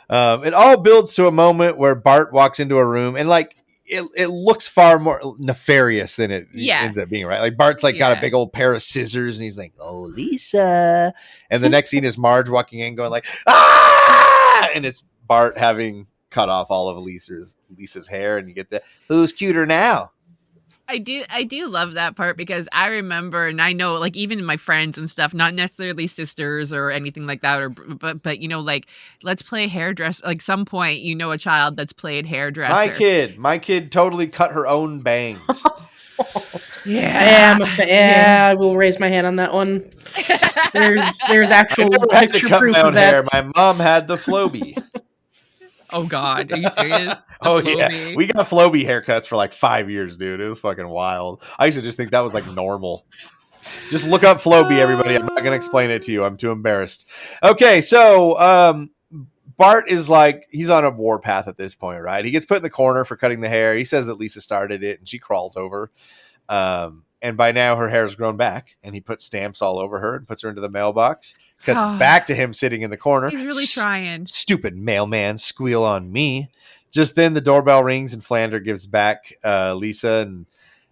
It all builds to a moment where Bart walks into a room and like it looks far more nefarious than it ends up being, right? Like Bart's like got a big old pair of scissors and he's like, "Oh, Lisa." And the next scene is Marge walking in going like, "Ah!" And it's Bart having cut off all of Lisa's hair, and you get the "Who's cuter now?" I do love that part because I remember, and I know, like, even my friends and stuff, not necessarily sisters or anything like that, or but you know, like, let's play hairdresser. Like, some point, you know, a child that's played hairdresser. My kid totally cut her own bangs. I will raise my hand on that one. There's actual picture proof of that. My mom had the Floby. Oh God, are you serious? Yeah, we got Floby haircuts for like 5 years, dude. It was fucking wild. I used to just think that was like normal. Just look up Floby, everybody. I'm not gonna explain it to you. I'm too embarrassed. Okay, so Bart is like, he's on a warpath at this point, right? He gets put in the corner for cutting the hair. He says that Lisa started it, and she crawls over. And by now her hair's grown back, and he puts stamps all over her and puts her into the mailbox. Cuts back to him sitting in the corner. He's really trying. Stupid mailman, squeal on me. Just then the doorbell rings and Flander gives back Lisa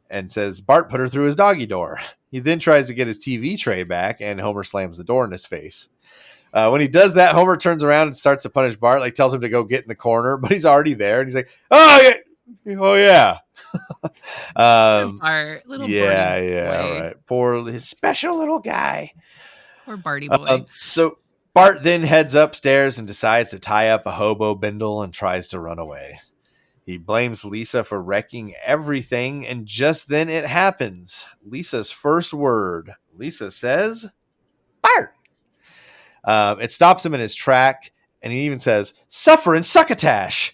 and says Bart put her through his doggy door. He then tries to get his TV tray back, and Homer slams the door in his face. When he does that, Homer turns around and starts to punish Bart, like tells him to go get in the corner, but he's already there, and he's like, "Oh yeah." Bart, little Barty right. Poor his special little guy. Poor Barty boy. So Bart then heads upstairs and decides to tie up a hobo bindle and tries to run away. He blames Lisa for wrecking everything, and just then it happens. Lisa's first word. Lisa says, "Bart." It stops him in his track, and he even says, "Suffer and succotash."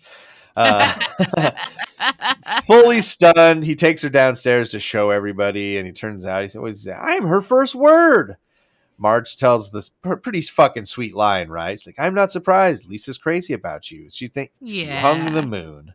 Fully stunned, he takes her downstairs to show everybody, and he turns out he says, "I'm her first word." Marge tells this pretty fucking sweet line, right? It's like, "I'm not surprised. Lisa's crazy about you. She thinks you hung the moon.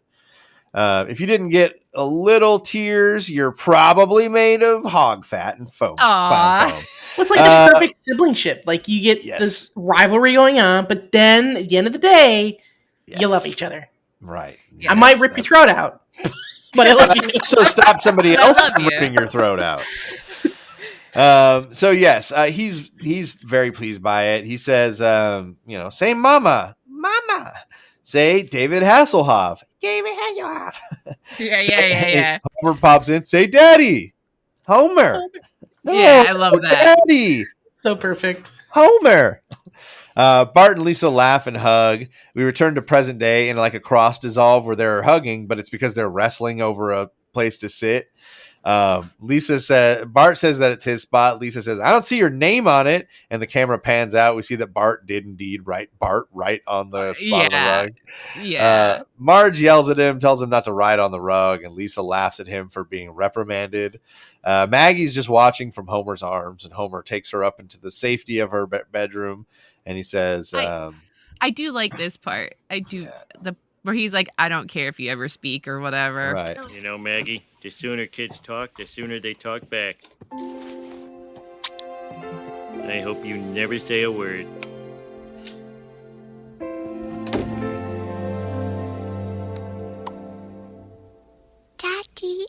If you didn't get a little tears, you're probably made of hog fat and foam." Clown foam. Well, it's like the perfect siblingship. Like, you get this rivalry going on, but then at the end of the day, you love each other. Right. I might rip your throat out, but I love you. So stop somebody else from ripping your throat out. So yes, he's very pleased by it. He says, say mama. Say David Hasselhoff. David Hasselhoff. Yeah. Homer pops in. Say Daddy. Homer. Yeah, I love that. Daddy. So perfect. Homer. Bart and Lisa laugh and hug. We return to present day in like a cross dissolve where they're hugging, but it's because they're wrestling over a place to sit. Bart says that it's his spot. Lisa says, "I don't see your name on it." And the camera pans out. We see that Bart did indeed write Bart right on the spot of the rug. Yeah. Marge yells at him, tells him not to ride on the rug, and Lisa laughs at him for being reprimanded. Maggie's just watching from Homer's arms, and Homer takes her up into the safety of her bedroom, and he says, I do like this part. I do where he's like, "I don't care if you ever speak or whatever." Right. You know, Maggie, the sooner kids talk, the sooner they talk back. I hope you never say a word. Daddy.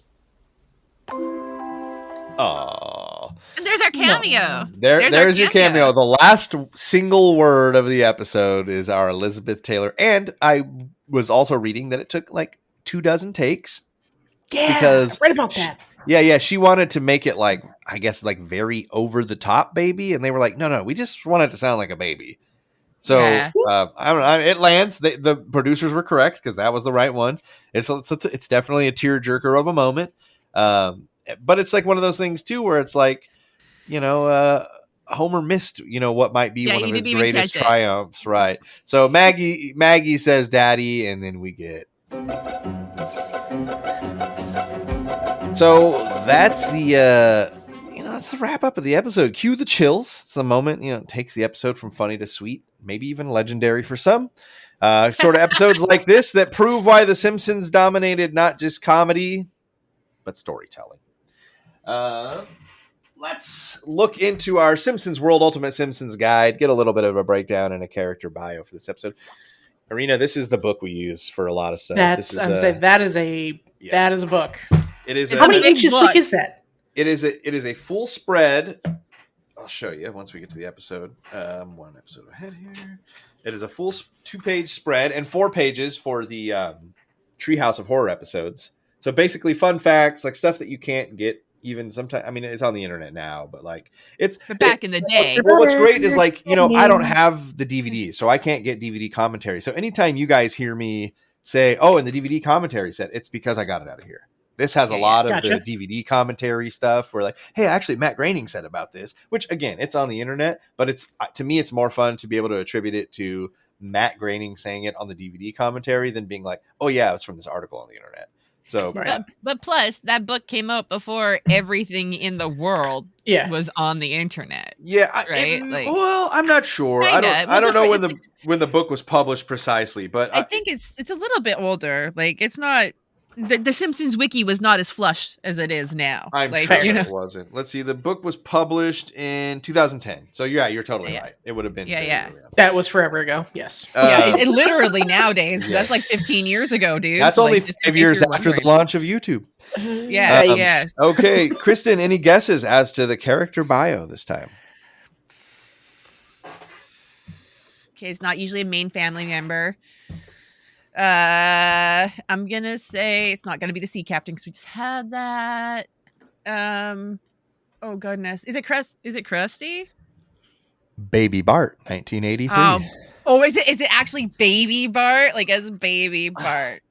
"Oh." And there's our cameo. There's your cameo. The last single word of the episode is our Elizabeth Taylor. And I was also reading that it took like 24 takes. Yeah, because right about that. Yeah. She wanted to make it like, I guess, like very over the top baby. And they were like, no, we just want it to sound like a baby. So I don't know. It lands. The producers were correct because that was the right one. It's definitely a tearjerker of a moment. But it's like one of those things too, where it's like, Homer missed, what might be one of his greatest triumphs, right? So Maggie says "Daddy," and then we get. So that's that's the wrap up of the episode. Cue the chills. It's the moment, it takes the episode from funny to sweet, maybe even legendary for some. Sort of episodes like this that prove why The Simpsons dominated not just comedy, but storytelling. Let's look into our Simpsons World Ultimate Simpsons Guide, get a little bit of a breakdown and a character bio for this episode. Erina, this is the book we use for a lot of stuff. That is a book. It is. How many inches thick is that? It is a full spread. I'll show you once we get to the episode. One episode ahead here. It is a full 2-page spread and 4 pages for the Treehouse of Horror episodes. So basically, fun facts, like stuff that you can't get even sometimes. I mean, it's on the internet now, but like but back in the day. Well, what's great is like, you know, I don't have the DVD, so I can't get DVD commentary. So anytime you guys hear me say, "Oh," in the DVD commentary set, it's because I got it out of here. This has a lot of the DVD commentary stuff where like, hey, actually Matt Groening said about this, which again, it's on the internet, but it's, to me, it's more fun to be able to attribute it to Matt Groening saying it on the DVD commentary than being like, oh yeah, it's from this article on the internet. So, but plus that book came out before everything in the world was on the internet. Yeah, right. Well, I'm not sure. I don't know when the book was published precisely, but I think it's a little bit older. Like it's not. The Simpsons wiki was not as flush as it is now. I'm sure it wasn't. Let's see. The book was published in 2010. So you're totally right. It would have been. Yeah. That was forever ago. Yes. It literally nowadays. That's like 15 years ago, dude. That's only 5 years after the launch of YouTube. Yeah. Okay, Kristen, any guesses as to the character bio this time? Okay, it's not usually a main family member. I'm gonna say it's not gonna be the sea captain because we just had that. Oh goodness, is it Krusty? Baby Bart, 1983. Oh, is it actually Baby Bart? Like as Baby Bart?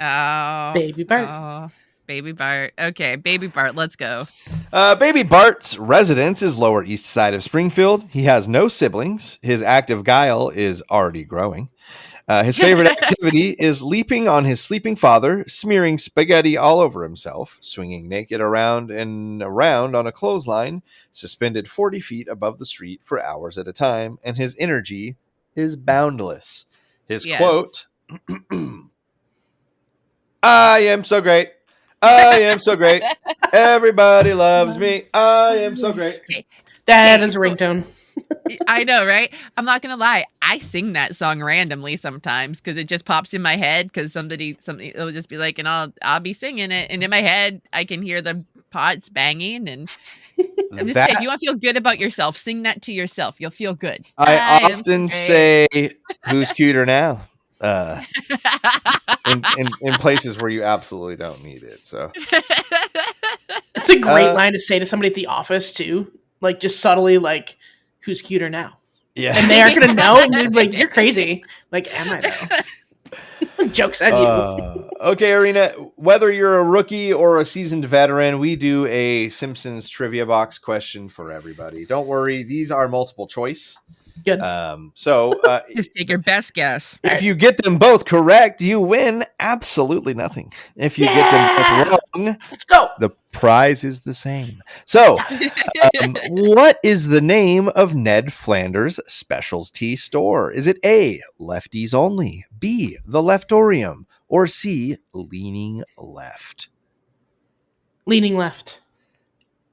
Oh, Baby Bart. Oh, Baby Bart. Okay, Baby Bart. Let's go. Baby Bart's residence is Lower East Side of Springfield. He has no siblings. His active guile is already growing. His favorite activity is leaping on his sleeping father, smearing spaghetti all over himself, swinging naked around and around on a clothesline, suspended 40 feet above the street for hours at a time, and his energy is boundless. His quote, I am so great. I am so great. Everybody loves me. I am so great. That is a ringtone. I know, right? I'm not gonna lie. I sing that song randomly sometimes because it just pops in my head. Because something it'll just be like, and I'll be singing it, and in my head I can hear the pots banging. And I'm just saying, if you want to feel good about yourself, sing that to yourself. You'll feel good. I often say, "Who's cuter now?" In places where you absolutely don't need it. So it's a great line to say to somebody at the office too, like just subtly, like. Who's cuter now? Yeah. And they aren't going to know. And you're like, you're crazy. Like, am I though? Joke's on you. Okay, Erina, whether you're a rookie or a seasoned veteran, we do a Simpsons trivia box question for everybody. Don't worry. These are multiple choice. Good. Just take your best guess. If you get them both correct, you win absolutely nothing. If you get them both wrong, let's go. The prize is the same. So, what is the name of Ned Flanders' specialty store? Is it A, Lefties Only, B, The Leftorium, or C, Leaning Left? Leaning Left.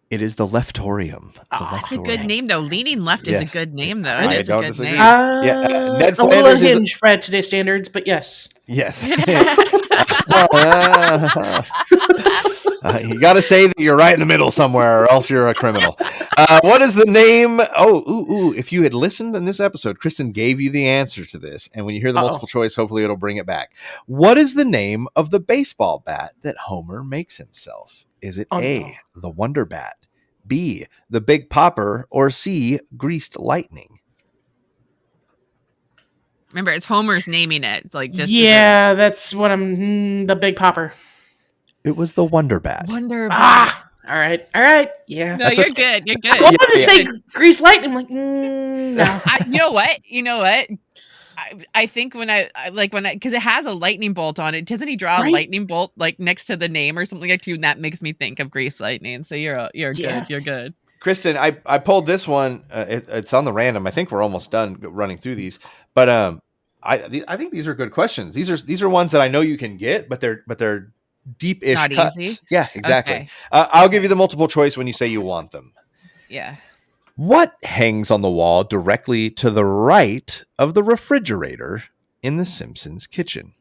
It is the Leftorium. That's a good name, though. Leaning Left is a good name, though. It is a good name. Ned Flanders a little unhinged by today's standards, but yes. Yes. You got to say that you're right in the middle somewhere, or else you're a criminal. What is the name? If you had listened in this episode, Kristen gave you the answer to this, and when you hear the multiple choice, hopefully it'll bring it back. What is the name of the baseball bat that Homer makes himself? Is it A, the Wonder Bat, B, the Big Popper, or C, Greased Lightning? Remember, it's Homer's naming it. It's like just that's what I'm. The Big Popper. It was the Wonder Bat. Wonder Bat. All right. Yeah. No, you're good. You're good. I wanted to say Greased Lightning. I'm like, no. You know what? I think because it has a lightning bolt on it. Doesn't he draw a lightning bolt like next to the name or something like that? And that makes me think of Greased Lightning. So you're good. You're good. Kristen, I pulled this one. It's on the random. I think we're almost done running through these, but I think these are good questions. These are ones that I know you can get, but they're deep-ish Not cuts. easy? Yeah, exactly. Okay. I'll give you the multiple choice when you say you want them. Yeah. What hangs on the wall directly to the right of the refrigerator in the Simpsons kitchen?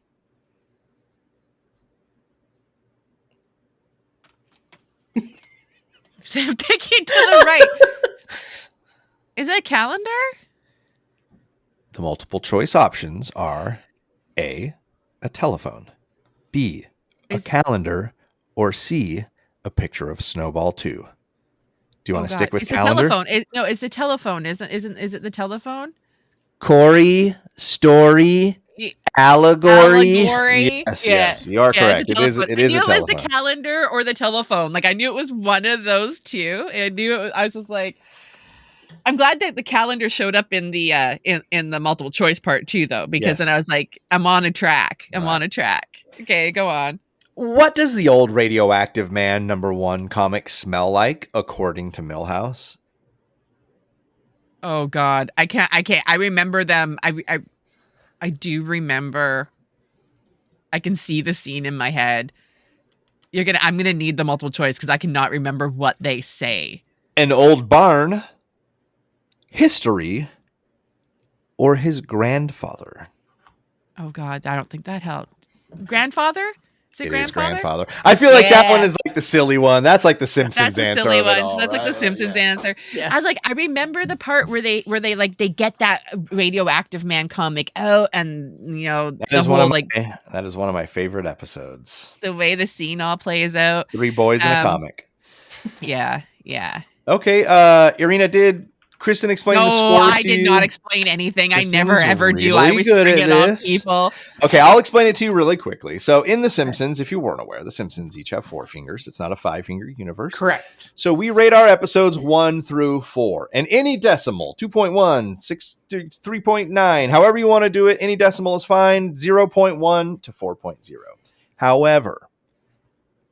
So I'm thinking to the right. Is it a calendar? The multiple choice options are A, a telephone, B, a calendar, or C, a picture of Snowball 2. Do you want to stick with it's calendar? The telephone. It's the telephone. Is it the telephone? Corey, story, allegory. Yes, you are correct. It is a telephone. I knew it was the calendar or the telephone. Like I knew it was one of those two. I was just like, I'm glad that the calendar showed up in the in the multiple choice part too, though, because then I was like, I'm on a track. On a track. Okay, go on. What does the old radioactive man #1 comic smell like, according to Milhouse? Oh God, I can't. I remember them. I do remember. I can see the scene in my head. I'm gonna need the multiple choice because I cannot remember what they say. An old barn, history, or his grandfather? Oh God, I don't think that helped. Grandfather? It is grandfather. I feel like that one is like the silly one. That's like the Simpsons answer. That's the silly one. All, that's right? like the Simpsons answer. Yeah. I was like, I remember the part where they get that radioactive man comic out, and that is one of my favorite episodes. The way the scene all plays out. 3 boys in a comic. Yeah. Okay. Erina, did Kristen explain the scores? No, I did not explain anything. Kristen's I never ever really do. I was good stringing at off this. people. Okay, I'll explain it to you really quickly. So in The Simpsons, if you weren't aware, The Simpsons each have 4 fingers. It's not a 5-finger universe. Correct. So we rate our episodes 1 through 4. And any decimal, 2.1, 6, 3.9, however you want to do it, any decimal is fine, 0.1 to 4.0. However,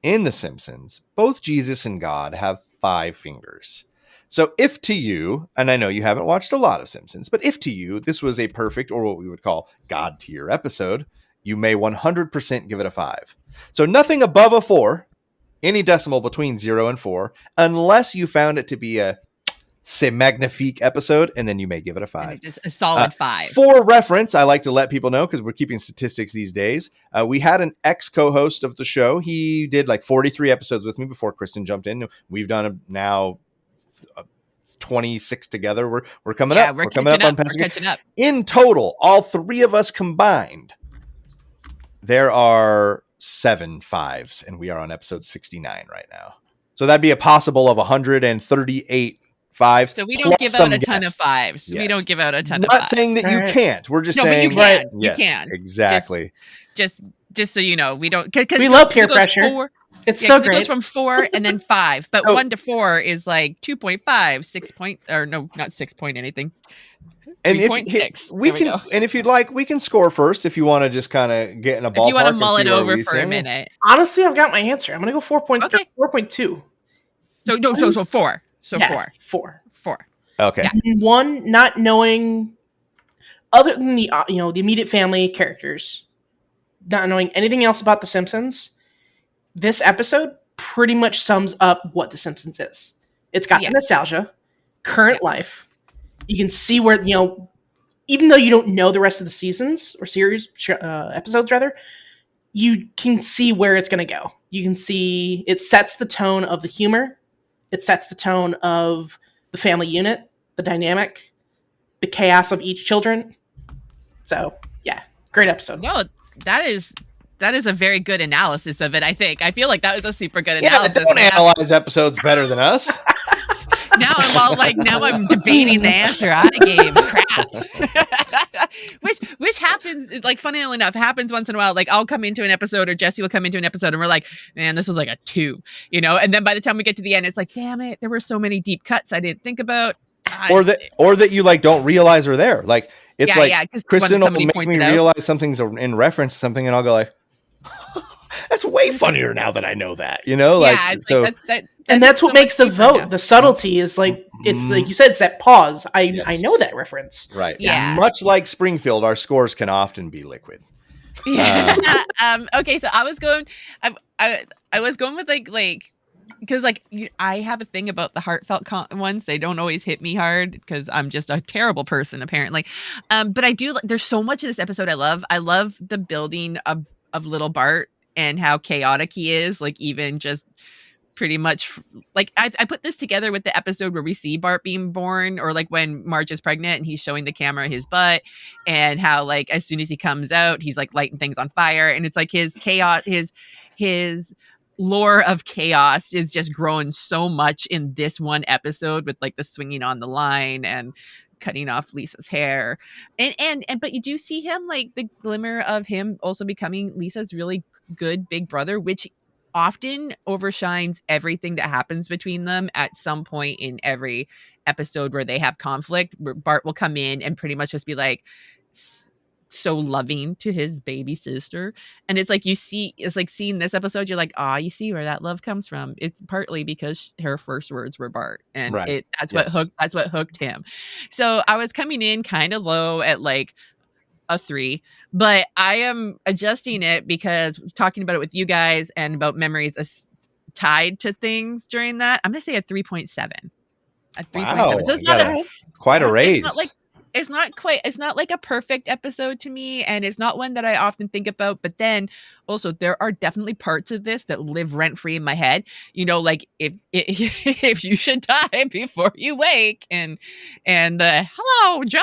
in The Simpsons, both Jesus and God have 5 fingers. So if to you, and I know you haven't watched a lot of Simpsons, but if to you this was a perfect, or what we would call God tier episode, you may 100% give it a 5. So nothing above a 4, any decimal between 0 and 4, unless you found it to be a c'est magnifique episode, and then you may give it a 5. It's a solid 5. For reference, I like to let people know, because we're keeping statistics these days. We had an ex-co-host of the show. He did like 43 episodes with me before Kristen jumped in. We've done now 26 together. We're coming up. We're coming up on catching up. In total, all 3 of us combined, there are 7 5s, and we are on episode 69 right now. So that'd be a possible of 138 5s. So we don't give out a ton of 5s. Yes. We don't give out a ton of 5s. Not saying that you can't. We're just saying but you can. Yes, you can. Exactly. Just so you know, we don't. We love peer pressure. It's so great. It goes from 4 and then 5, but 1 to 4 is like 2.5, 6 point, or no, not 6 point anything. And if 3.6. we can, and if you'd like, we can score first. If you want to just kind of get in a ballpark, if you want to mull it over for a minute. Honestly, I've got my answer. I'm gonna go 4.2. So 4. So yeah, 4. 4. Okay. Yeah. 1, not knowing, other than the the immediate family characters, not knowing anything else about The Simpsons. This episode pretty much sums up what The Simpsons is. It's got nostalgia, current life. You can see where, even though you don't know the rest of the seasons or series, episodes rather, you can see where it's going to go. You can see it sets the tone of the humor. It sets the tone of the family unit, the dynamic, the chaos of each children. So, yeah, great episode. No, that is a very good analysis of it, I think. I feel like that was a super good analysis. Yeah, don't analyze episodes better than us. Now I'm debating the answer I gave. Crap. which happens, like, funny enough, happens once in a while. Like, I'll come into an episode, or Jesse will come into an episode, and we're like, man, this was like a 2, and then by the time we get to the end, it's like, damn it, there were so many deep cuts I didn't think about. Or that you like don't realize are there. Like, it's Kristen will make me realize something's in reference to something, and I'll go like, that's way funnier now that I know that, and that's what makes the vote. Now. The subtlety is like, it's like you said, it's that pause. I know that reference. Right. Yeah. Much like Springfield, our scores can often be liquid. Yeah. Okay, so I was going with like because like I have a thing about the heartfelt ones. They don't always hit me hard because I'm just a terrible person apparently. But I do. There's so much in this episode I love. I love the building of little Bart and how chaotic he is. Like even just pretty much like I put this together with the episode where we see Bart being born, or like when Marge is pregnant and he's showing the camera his butt, and how like as soon as he comes out he's like lighting things on fire, and it's like his chaos, his lore of chaos is just growing so much in this one episode with like the swinging on the line and cutting off Lisa's hair, and but you do see him like the glimmer of him also becoming Lisa's really good big brother, which often overshines everything that happens between them at some point in every episode where they have conflict, where Bart will come in and pretty much just be like so loving to his baby sister. And it's like it's like seeing this episode, you're like, you see where that love comes from. It's partly because her first words were Bart, and that's what hooked him. So I was coming in kind of low at like a 3, but I am adjusting it because talking about it with you guys and about memories tied to things during that, I'm gonna say a 3.7. A 3.7. Wow, So it's not quite a raise. It's not like a perfect episode to me, and it's not one that I often think about. But then also there are definitely parts of this that live rent free in my head. You know, like if you should die before you wake, and hello Joe,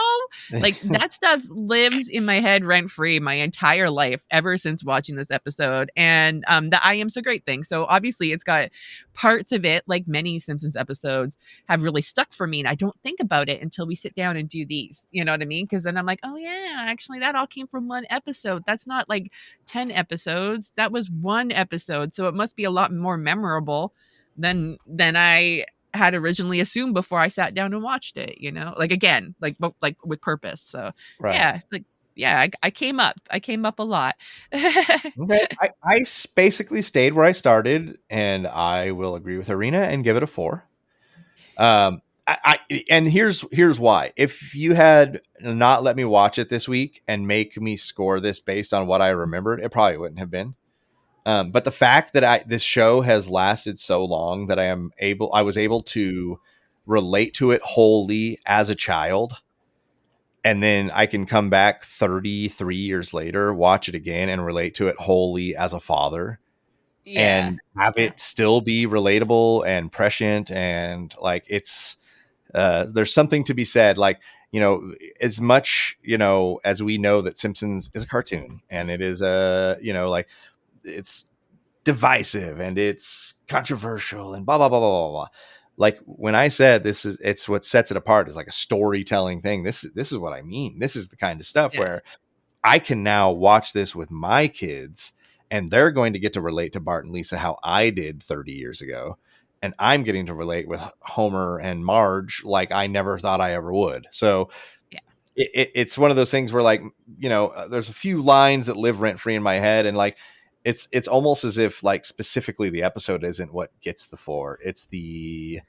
like that stuff lives in my head rent free my entire life ever since watching this episode, and the I Am So Great thing. So obviously it's got parts of it, like many Simpsons episodes, have really stuck for me, and I don't think about it until we sit down and do these. You know what I mean? Because then I'm like, oh yeah, actually that all came from one episode. That's not like 10 episodes. That was one episode. So it must be a lot more memorable than I had originally assumed before I sat down and watched it, you know? Like again, like with purpose. So yeah, I came up a lot. Okay. I basically stayed where I started, and I will agree with Erina and give it a 4. And here's why. If you had not let me watch it this week and make me score this based on what I remembered, it probably wouldn't have been. But the fact that this show has lasted so long that I was able to relate to it wholly as a child, and then I can come back 33 years later, watch it again, and relate to it wholly as a father. Yeah. And have it still be relatable and prescient, and like it's there's something to be said, like, you know, as much, you know, as we know that Simpsons is a cartoon, and it is you know, like it's divisive and it's controversial and blah blah blah blah blah blah. Like when I said it's what sets it apart is like a storytelling thing. This is what I mean. This is the kind of stuff where I can now watch this with my kids, and they're going to get to relate to Bart and Lisa how I did 30 years ago. And I'm getting to relate with Homer and Marge like I never thought I ever would. So it's one of those things where, like, you know, there's a few lines that live rent free in my head, and like it's almost as if like specifically the episode isn't what gets the 4. It's the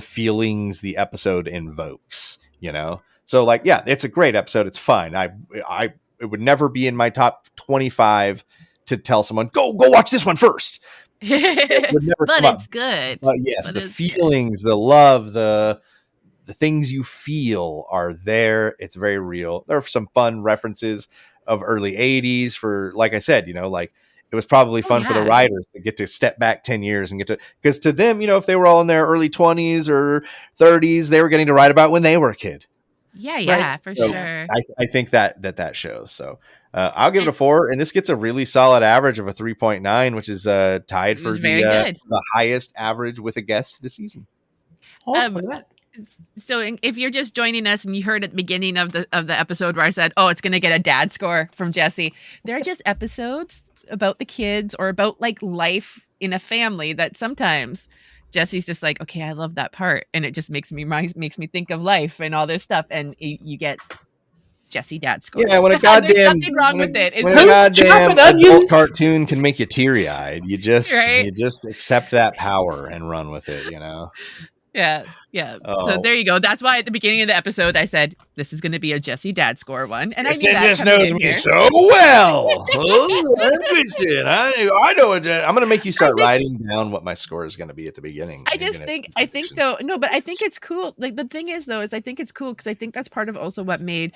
feelings the episode invokes, you know? So like, yeah, it's a great episode. It's fine. It would never be in my top 25 to tell someone, go watch this one first. But it's good. But yes, the feelings, the love, the things you feel are there. It's very real. There are some fun references of early 80s for, like I said, you know, like it was probably fun for the writers to get to step back 10 years and because to them, you know, if they were all in their early 20s or 30s, they were getting to write about when they were a kid. Yeah, right? For so sure. I think that shows. So I'll give it a 4, and this gets a really solid average of a 3.9, which is tied for the highest average with a guest this season. So if you're just joining us and you heard at the beginning of the episode where I said, oh, it's going to get a dad score from Jesse, they're just episodes about the kids or about like life in a family that sometimes Jesse's just like, okay, I love that part, and it just makes me think of life and all this stuff, and you get Jesse dad score. Yeah, when a goddamn there's nothing wrong with it. When a goddamn adult cartoon can make you teary eyed, you just accept that power and run with it, you know. Yeah. So Oh. there you go. That's why at the beginning of the episode I said this is going to be a Jesse dad score one, and Kristen I knew that just coming knows in me here. so well. Oh, Kristen, I know it. I'm going to make you start writing down what my score is going to be at the beginning. I think it's cool. Like the thing is though, I think it's cool because I think that's part of also what made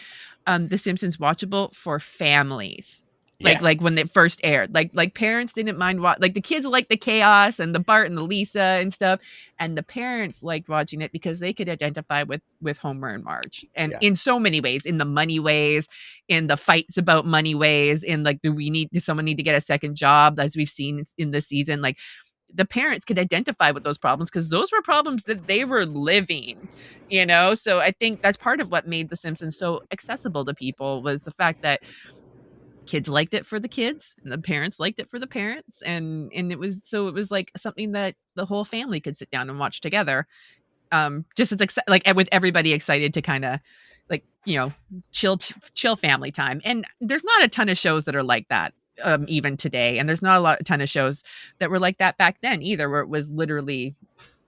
The Simpsons watchable for families. Like when it first aired, like parents didn't mind like the kids liked the chaos and the Bart and the Lisa and stuff, and the parents liked watching it because they could identify with Homer and Marge, and in so many ways, in the money ways, in the fights about money ways, in like does someone need to get a second job, as we've seen in this season, like the parents could identify with those problems because those were problems that they were living, so I think that's part of what made The Simpsons so accessible to people was the fact that kids liked it for the kids and the parents liked it for the parents, and it was like something that the whole family could sit down and watch together, just as like with everybody excited to kind of like chill family time. And there's not a ton of shows that are like that even today, and there's not a ton of shows that were like that back then either, where it was literally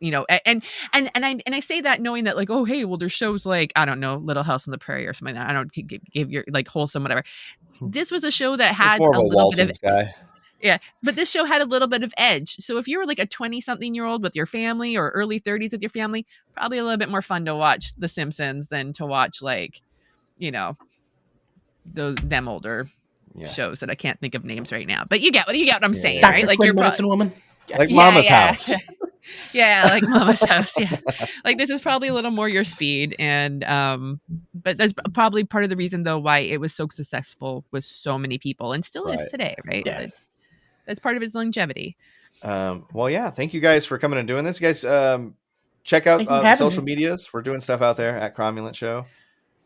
and I say that knowing that like, oh hey, well there's shows like, I don't know, Little House on the Prairie or something, I don't give your like Wholesome, whatever. This was a show that had more of a little Walton's bit of guy. Yeah, but this show had a little bit of edge. So if you were like a 20-something-year-old with your family or early 30s with your family, probably a little bit more fun to watch The Simpsons than to watch like, them older shows that I can't think of names right now. But you get what I'm saying, right? Like your medicine woman. Yes. Like Mama's House. Yeah, like Mama's House. Yeah, like this is probably a little more your speed, and but that's probably part of the reason though why it was so successful with so many people and still is today, right? Yeah. That's part of its longevity. Well, yeah. Thank you guys for coming and doing this, guys. Check out social medias. We're doing stuff out there at Cromulent Show.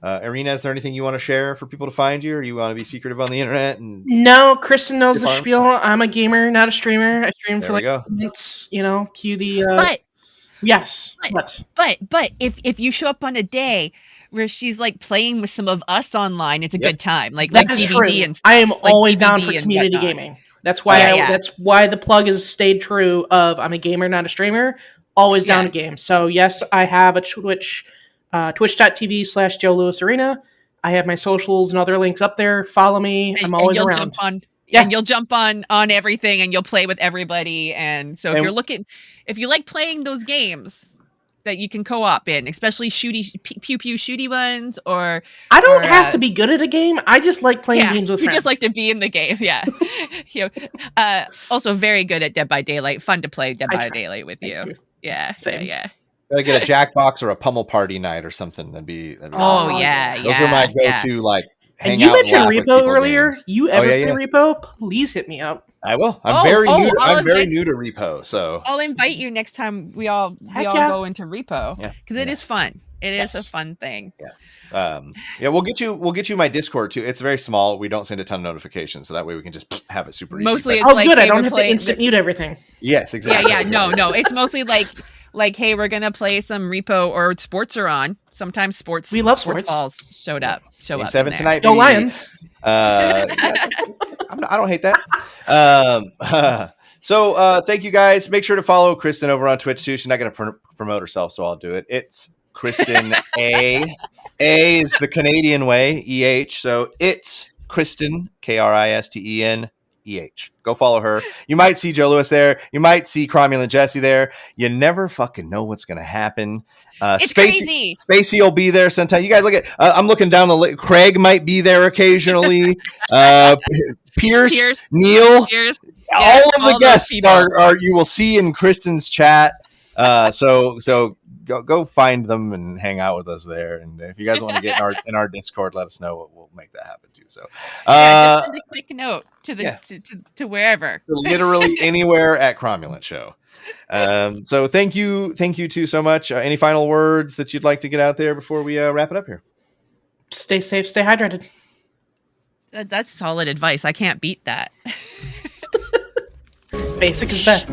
Erina, is there anything you want to share for people to find you, or you want to be secretive on the internet? No, Kristen knows the spiel. I'm a gamer, not a streamer. I stream for like months, cue the but yes. But if you show up on a day where she's like playing with some of us online, it's a good time. Like DVD and stuff. I am like always DVD down for community gaming. That's why that's why the plug has stayed true of I'm a gamer, not a streamer. Always down to game. So yes, I have a Twitch. Twitch.tv/Joe Louis Erina. I have my socials and other links up there. Follow me. I'm always around. And you'll jump on everything and you'll play with everybody. And so if you like playing those games that you can co-op in, especially pew shooty ones, or I don't have to be good at a game. I just like playing games with friends. You just like to be in the game. Yeah. Also very good at Dead by Daylight. Fun to play Dead by Daylight with you. Yeah. Same. Yeah. Gotta get a Jackbox or a pummel party night or something. That'd be awesome. Those are my go-to like hang out. And you mentioned Repo earlier. Games. You ever play Repo? Please hit me up. I will. I'm very new to Repo, so I'll invite you next time we all go into Repo because it is fun. It is a fun thing. Yeah. We'll get you my Discord too. It's very small. We don't send a ton of notifications, so that way we can just have it super easy. Mostly, it's like, good. I don't have to instant mute everything. Yes, exactly. Yeah. No. It's mostly like, hey, we're gonna play some Repo or sports are on. Sometimes sports. We love sports. Balls Show up. 7 tonight. Go Lions. I don't hate that. So thank you guys. Make sure to follow Kristen over on Twitch too. She's not going to promote herself, so I'll do it. It's Kristen A. A is the Canadian way. EH. So it's Kristen Kristen EH. Go follow her. You might see Joe Louis there. You might see Cromulent Jesse there. You never fucking know what's going to happen. It's crazy. Spacey will be there sometime. You guys look at. I'm looking down the list. Craig might be there occasionally. Pierce, Neil, all of the guests are you will see in Kristen's chat. So go find them and hang out with us there. And if you guys want to get in our Discord, let us know. We'll make that happen too. So just send a quick note to wherever, literally anywhere at Cromulent Show. So thank you too so much. Any final words that you'd like to get out there before we wrap it up here? Stay safe, stay hydrated. That's solid advice. I can't beat that. Basic is best.